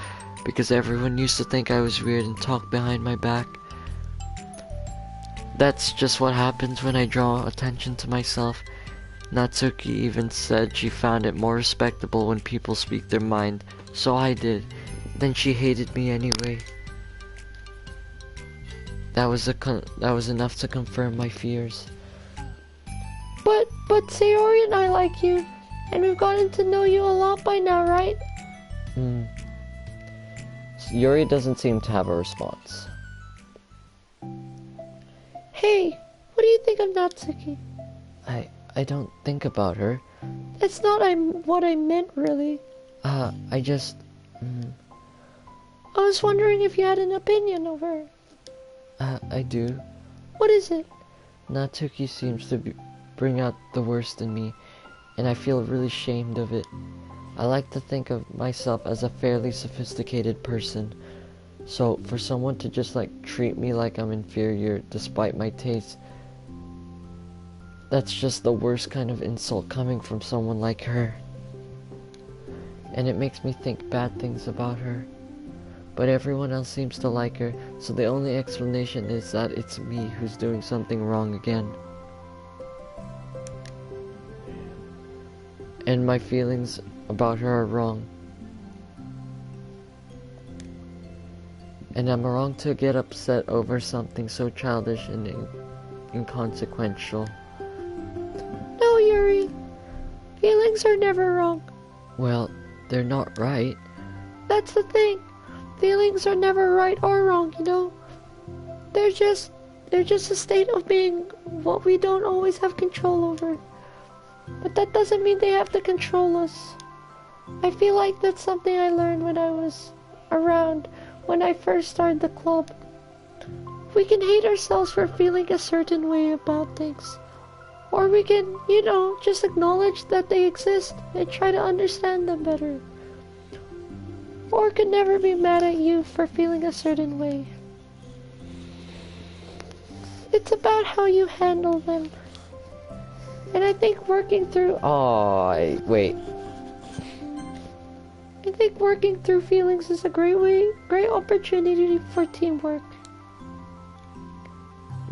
because everyone used to think I was weird and talk behind my back. That's just what happens when I draw attention to myself. Natsuki even said she found it more respectable when people speak their mind, so I did. Then she hated me anyway. That was enough to confirm my fears. But Sayori and I like you, and we've gotten to know you a lot by now, right? Yuri doesn't seem to have a response. Hey, what do you think of Natsuki? I don't think about her. It's not what I meant, really. I just... I was wondering if you had an opinion of her. I do. What is it? Natsuki seems to bring out the worst in me, and I feel really ashamed of it. I like to think of myself as a fairly sophisticated person, so for someone to just treat me like I'm inferior despite my tastes, that's just the worst kind of insult coming from someone like her. And it makes me think bad things about her. But everyone else seems to like her, so the only explanation is that it's me who's doing something wrong again. And my feelings about her are wrong. And I'm wrong to get upset over something so childish and inconsequential. No, Yuri. Feelings are never wrong. Well, they're not right. That's the thing. Feelings are never right or wrong, you know? They're just a state of being, what we don't always have control over. But that doesn't mean they have to control us. I feel like that's something I learned when I was around, when I first started the club. We can hate ourselves for feeling a certain way about things. Or we can, just acknowledge that they exist and try to understand them better. Or could never be mad at you for feeling a certain way. It's about how you handle them. And I think working through... wait. I think working through feelings is a great opportunity for teamwork.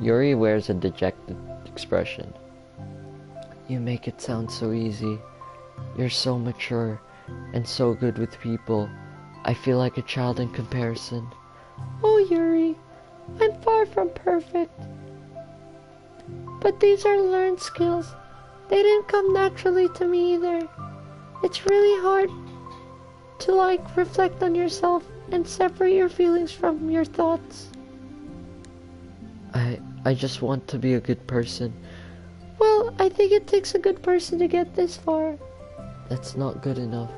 Yuri wears a dejected expression. You make it sound so easy. You're so mature and so good with people. I feel like a child in comparison. Oh, Yuri, I'm far from perfect. But these are learned skills. They didn't come naturally to me either. It's really hard to reflect on yourself and separate your feelings from your thoughts. I just want to be a good person. Well, I think it takes a good person to get this far. That's not good enough.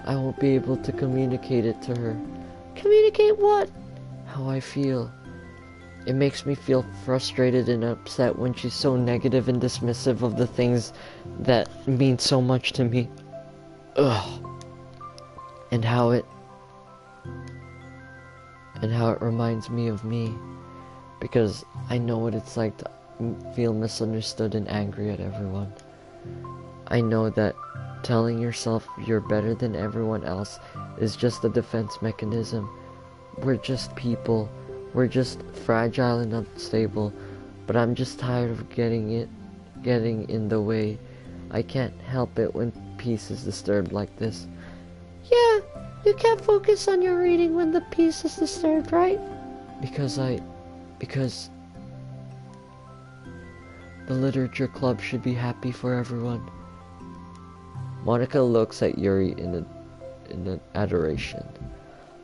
I won't be able to communicate it to her. Communicate what? How I feel. It makes me feel frustrated and upset when she's so negative and dismissive of the things that mean so much to me. Ugh. And how it reminds me of me. Because I know what it's like to feel misunderstood and angry at everyone. I know that telling yourself you're better than everyone else is just a defense mechanism. We're just people. We're just fragile and unstable. But I'm just tired of getting in the way. I can't help it when peace is disturbed like this. Yeah, you can't focus on your reading when the peace is disturbed, right? Because the literature club should be happy for everyone. Monica looks at Yuri in adoration.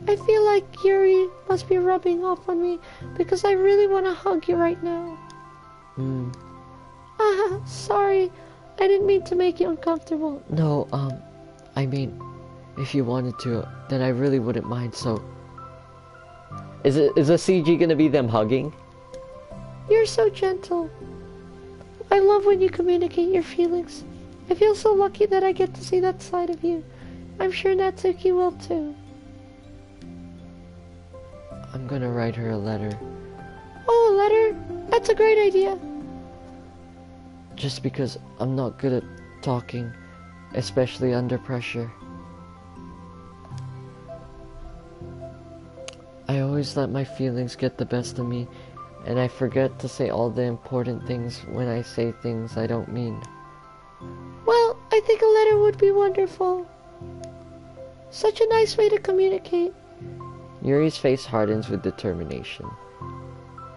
I feel like Yuri must be rubbing off on me because I really want to hug you right now. Sorry, I didn't mean to make you uncomfortable. No, I mean, if you wanted to, then I really wouldn't mind, so... Is a CG gonna be them hugging? You're so gentle. I love when you communicate your feelings. I feel so lucky that I get to see that side of you. I'm sure Natsuki will too. I'm gonna write her a letter. Oh, a letter? That's a great idea. Just because I'm not good at talking, especially under pressure. I always let my feelings get the best of me, and I forget to say all the important things when I say things I don't mean. Well, I think a letter would be wonderful. Such a nice way to communicate. Yuri's face hardens with determination.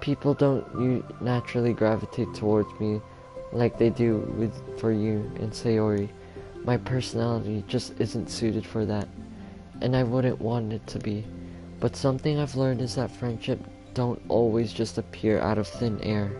People don't naturally gravitate towards me like they do for you and Sayori. My personality just isn't suited for that, and I wouldn't want it to be. But something I've learned is that friendship don't always just appear out of thin air.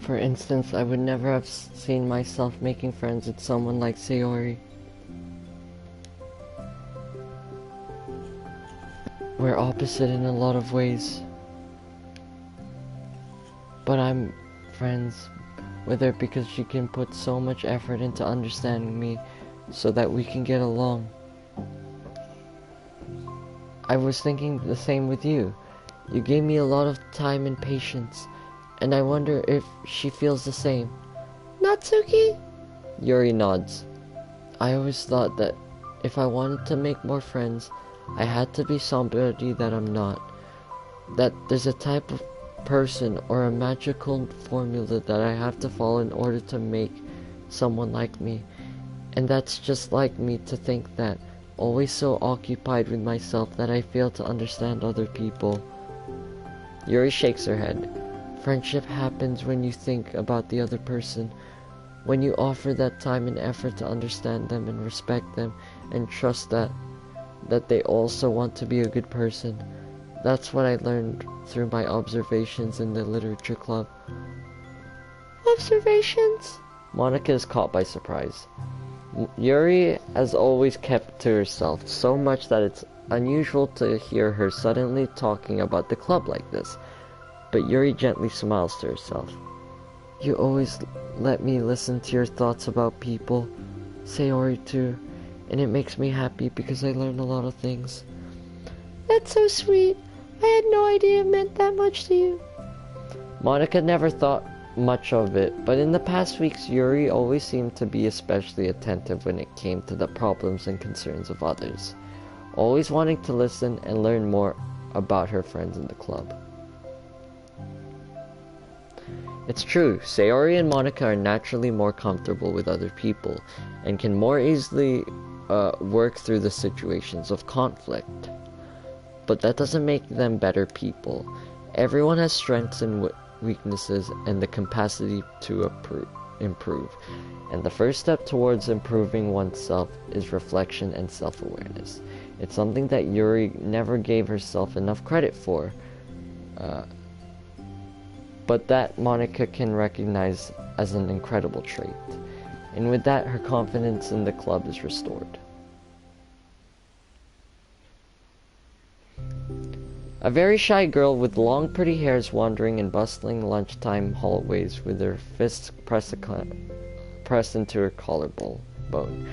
For instance, I would never have seen myself making friends with someone like Sayori. We're opposite in a lot of ways. But I'm friends with her because she can put so much effort into understanding me so that we can get along. I was thinking the same with you. You gave me a lot of time and patience. And I wonder if she feels the same. Natsuki? Yuri nods. I always thought that if I wanted to make more friends, I had to be somebody that I'm not. That there's a type of person or a magical formula that I have to follow in order to make someone like me. And that's just like me to think that, always so occupied with myself that I fail to understand other people. Yuri shakes her head. Friendship happens when you think about the other person, when you offer that time and effort to understand them and respect them and trust that they also want to be a good person. That's what I learned through my observations in the literature club. Observations? Monica is caught by surprise. Yuri has always kept to herself so much that it's unusual to hear her suddenly talking about the club like this. But Yuri gently smiles to herself. You always let me listen to your thoughts about people, Sayori too, and it makes me happy because I learn a lot of things. That's so sweet. I had no idea it meant that much to you. Monica never thought much of it, but in the past weeks Yuri always seemed to be especially attentive when it came to the problems and concerns of others, always wanting to listen and learn more about her friends in the club. It's true, Sayori and Monica are naturally more comfortable with other people and can more easily work through the situations of conflict. But that doesn't make them better people. Everyone has strengths and weaknesses and the capacity to improve. And the first step towards improving oneself is reflection and self-awareness. It's something that Yuri never gave herself enough credit for. But that Monica can recognize as an incredible trait. And with that, her confidence in the club is restored. A very shy girl with long pretty hairs wandering in bustling lunchtime hallways with her fists pressed into her collarbone.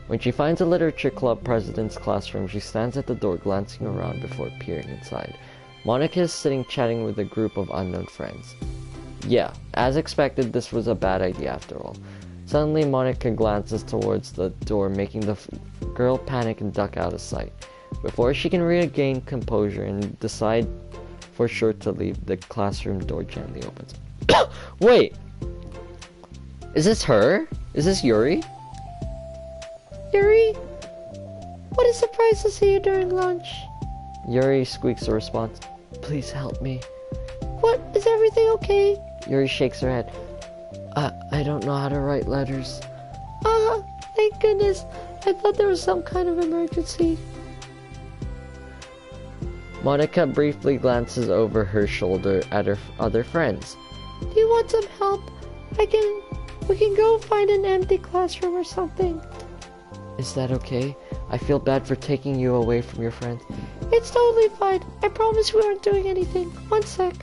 When she finds a literature club president's classroom, she stands at the door glancing around before peering inside. Monica is sitting chatting with a group of unknown friends. Yeah, as expected, this was a bad idea after all. Suddenly, Monica glances towards the door, making the girl panic and duck out of sight. Before she can regain composure and decide for sure to leave, the classroom door gently opens. Wait! Is this her? Is this Yuri? Yuri? What a surprise to see you during lunch. Yuri squeaks a response. Please help me. What? Is everything okay? Yuri shakes her head. I don't know how to write letters. Thank goodness. I thought there was some kind of emergency. Monica briefly glances over her shoulder at her other friends. Do you want some help? We can go find an empty classroom or something. Is that okay? I feel bad for taking you away from your friends. It's totally fine. I promise we aren't doing anything. One sec.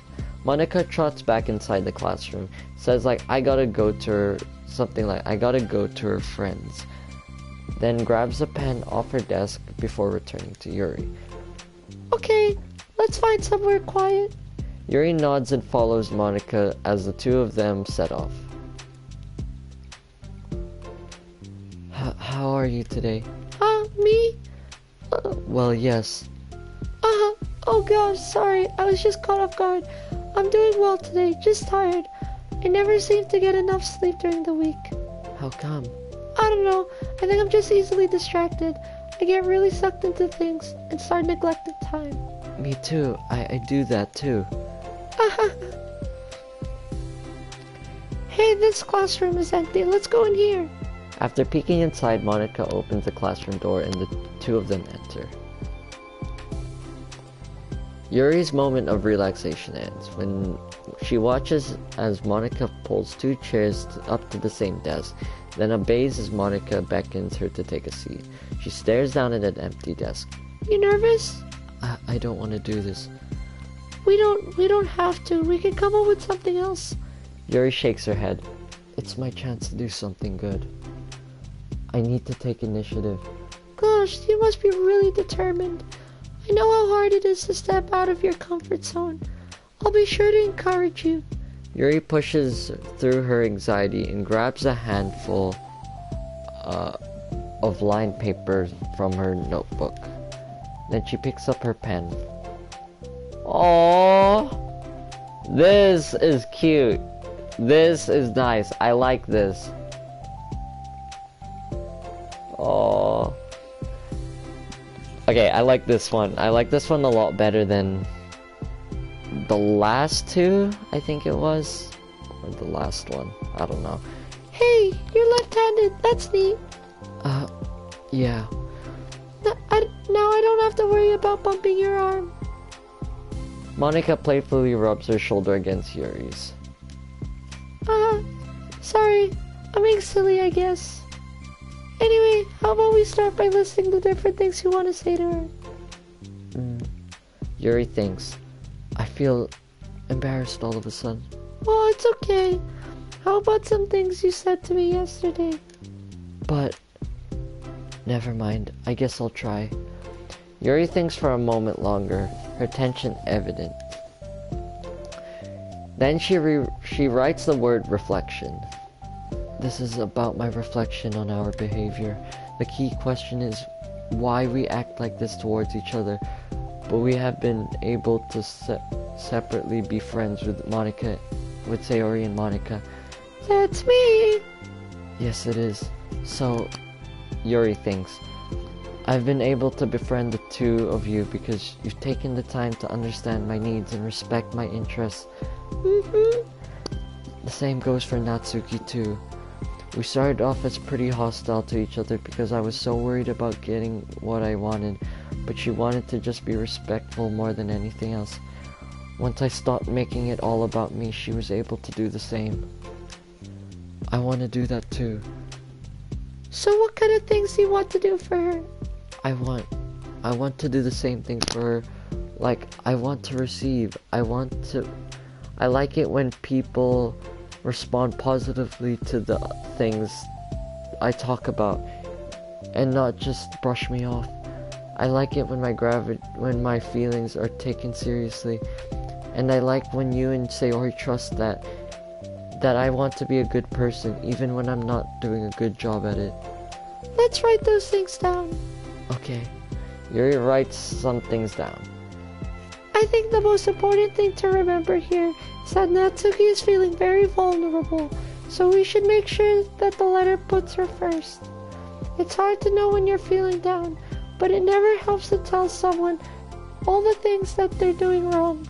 Monica trots back inside the classroom, says I gotta go to her, something like I gotta go to her friends. Then grabs a pen off her desk before returning to Yuri. Okay, let's find somewhere quiet. Yuri nods and follows Monica as the two of them set off. How are you today? Me? Well, yes. Oh gosh, sorry. I was just caught off guard. I'm doing well today, just tired. I never seem to get enough sleep during the week. How come? I don't know. I think I'm just easily distracted. I get really sucked into things and start neglecting time. Me too. I do that too. Hey, this classroom is empty. Let's go in here. After peeking inside, Monica opens the classroom door and the two of them enter. Yuri's moment of relaxation ends when she watches as Monica pulls two chairs up to the same desk, then obeys as Monica beckons her to take a seat. She stares down at an empty desk. You nervous? I don't want to do this. We don't have to. We can come up with something else. Yuri shakes her head. It's my chance to do something good. I need to take initiative. Gosh, you must be really determined. I know how hard it is to step out of your comfort zone. I'll be sure to encourage you. Yuri pushes through her anxiety and grabs a handful of lined paper from her notebook. Then she picks up her pen. Aww! This is cute. This is nice. I like this. Aww. Okay, I like this one. I like this one a lot better than the last two, I think it was. Or the last one. I don't know. Hey, you're left-handed. That's neat. Yeah. Now I don't have to worry about bumping your arm. Monica playfully rubs her shoulder against Yuri's. Sorry. I'm being silly, I guess. Anyway, how about we start by listing the different things you want to say to her? Yuri thinks. I feel embarrassed all of a sudden. Well, it's okay. How about some things you said to me yesterday? But never mind. I guess I'll try. Yuri thinks for a moment longer, her tension evident. Then she writes the word reflection. This is about my reflection on our behavior. The key question is why we act like this towards each other, but we have been able to separately be friends with Sayori and Monica. That's me! Yes, it is. So, Yuri thinks, I've been able to befriend the two of you because you've taken the time to understand my needs and respect my interests. The same goes for Natsuki too. We started off as pretty hostile to each other because I was so worried about getting what I wanted, but she wanted to just be respectful more than anything else. Once I stopped making it all about me, she was able to do the same. I want to do that too. So what kind of things do you want to do for her? I want to do the same thing for her. Like, I want to receive. I like it when people respond positively to the things I talk about and not just brush me off. I like it when my feelings are taken seriously, and I like when you and Sayori trust that I want to be a good person even when I'm not doing a good job at it. Let's write those things down. Okay. Yuri writes some things down. I think the most important thing to remember here is that Natsuki is feeling very vulnerable. So we should make sure that the letter puts her first. It's hard to know when you're feeling down, but it never helps to tell someone all the things that they're doing wrong.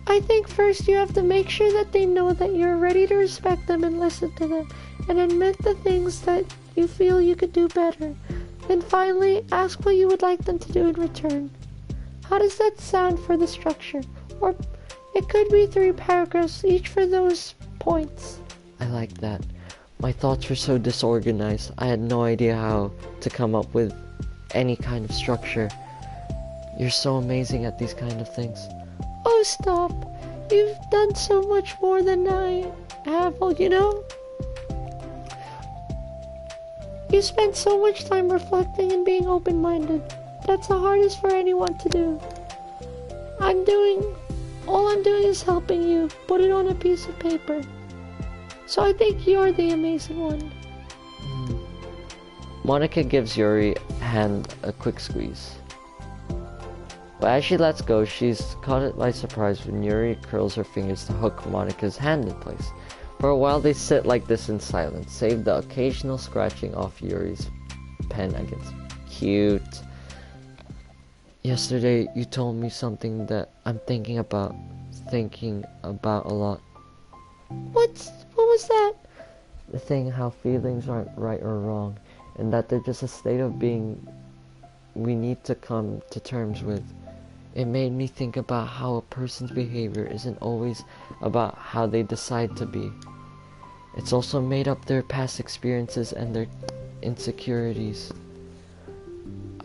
I think first you have to make sure that they know that you're ready to respect them and listen to them, and admit the things that you feel you could do better. Then finally, ask what you would like them to do in return. How does that sound for the structure? Or it could be 3 paragraphs, each for those points. I like that. My thoughts were so disorganized, I had no idea how to come up with any kind of structure. You're so amazing at these kind of things. Oh, stop. You've done so much more than I have, you know? You spend so much time reflecting and being open-minded. That's the hardest for anyone to do. All I'm doing is helping you put it on a piece of paper. So I think you're the amazing one. Monica gives Yuri's hand a quick squeeze. But as she lets go, she's caught it by surprise when Yuri curls her fingers to hook Monica's hand in place. For a while they sit like this in silence, save the occasional scratching off Yuri's pen against. Cute. Yesterday you told me something that I'm thinking about a lot. What was that? The thing how feelings aren't right or wrong, and that they're just a state of being we need to come to terms with. It made me think about how a person's behavior isn't always about how they decide to be. It's also made up their past experiences and their insecurities.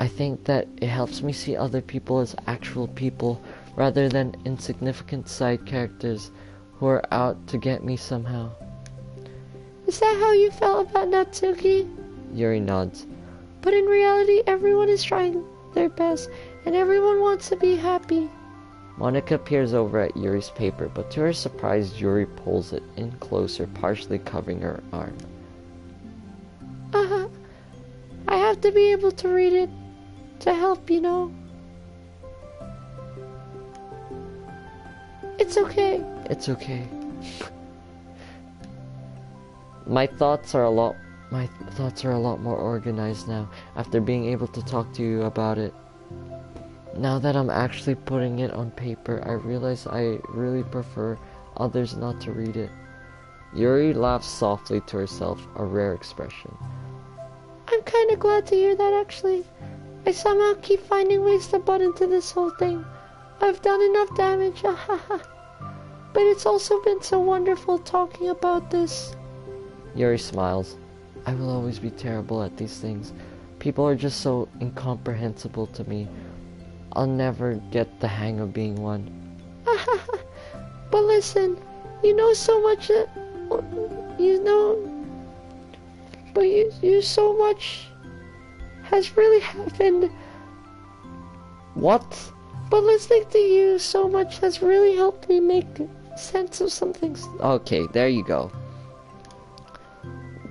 I think that it helps me see other people as actual people rather than insignificant side characters who are out to get me somehow. Is that how you felt about Natsuki? Yuri nods. But in reality, everyone is trying their best, and everyone wants to be happy. Monica peers over at Yuri's paper, but to her surprise, Yuri pulls it in closer, partially covering her arm. I have to be able to read it to help, you know. It's okay. It's okay. My thoughts are a lot more organized now after being able to talk to you about it. Now that I'm actually putting it on paper, I realize I really prefer others not to read it. Yuri laughs softly to herself, a rare expression. I'm kinda glad to hear that, actually. I somehow keep finding ways to butt into this whole thing. I've done enough damage, but it's also been so wonderful talking about this. Yuri smiles. I will always be terrible at these things. People are just so incomprehensible to me. I'll never get the hang of being one. But listen, you know so much you so much has really happened. What? But listening to you so much has really helped me make sense of some things. Okay, there you go.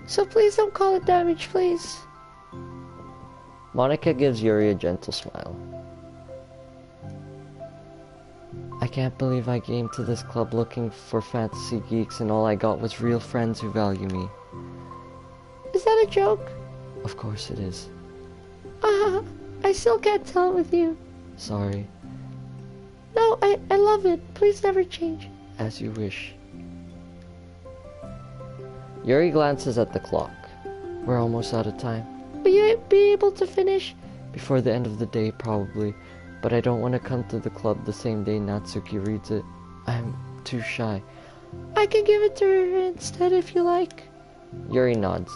So please don't call it damage, please. Monica gives Yuri a gentle smile. I can't believe I came to this club looking for fantasy geeks and all I got was real friends who value me. Is that a joke? Of course it is. I still can't tell it with you. Sorry. No, I love it. Please never change. As you wish. Yuri glances at the clock. We're almost out of time. Will you be able to finish? Before the end of the day, probably. But I don't want to come to the club the same day Natsuki reads it. I'm too shy. I can give it to her instead if you like. Yuri nods.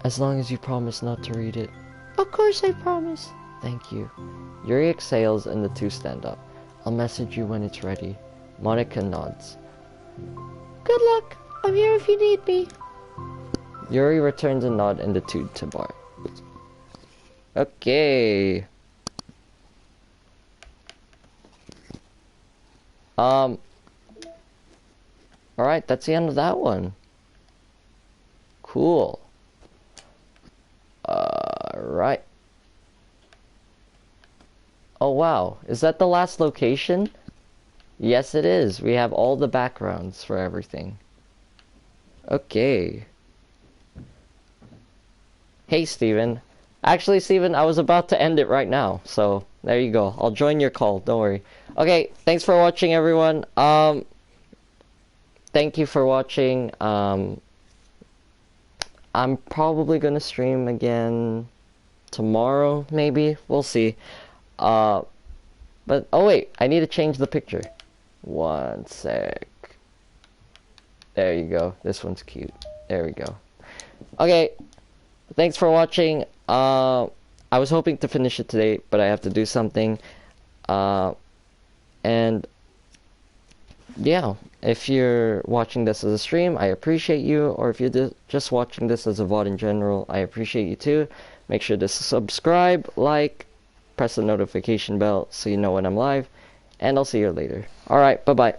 As long as you promise not to read it. Of course I promise. Thank you. Yuri exhales and the two stand up. I'll message you when it's ready. Monica nods. Good luck. I'm here if you need me. Yuri returns a nod and the two to bar. Okay. Alright, that's the end of that one. Cool. Right. Oh wow, is that the last location? Yes, it is. We have all the backgrounds for everything. Okay. Hey, Steven. Actually, Steven, I was about to end it right now. So, there you go. I'll join your call. Don't worry. Okay, thanks for watching, everyone. Thank you for watching. I'm probably gonna stream again tomorrow, maybe. We'll see. But, oh wait, I need to change the picture. One sec. There you go. This one's cute. There we go. Okay. Thanks for watching. I was hoping to finish it today, but I have to do something. And yeah, if you're watching this as a stream, I appreciate you. Or if you're just watching this as a VOD in general, I appreciate you too. Make sure to subscribe, like, press the notification bell so you know when I'm live. And I'll see you later. Alright, bye-bye.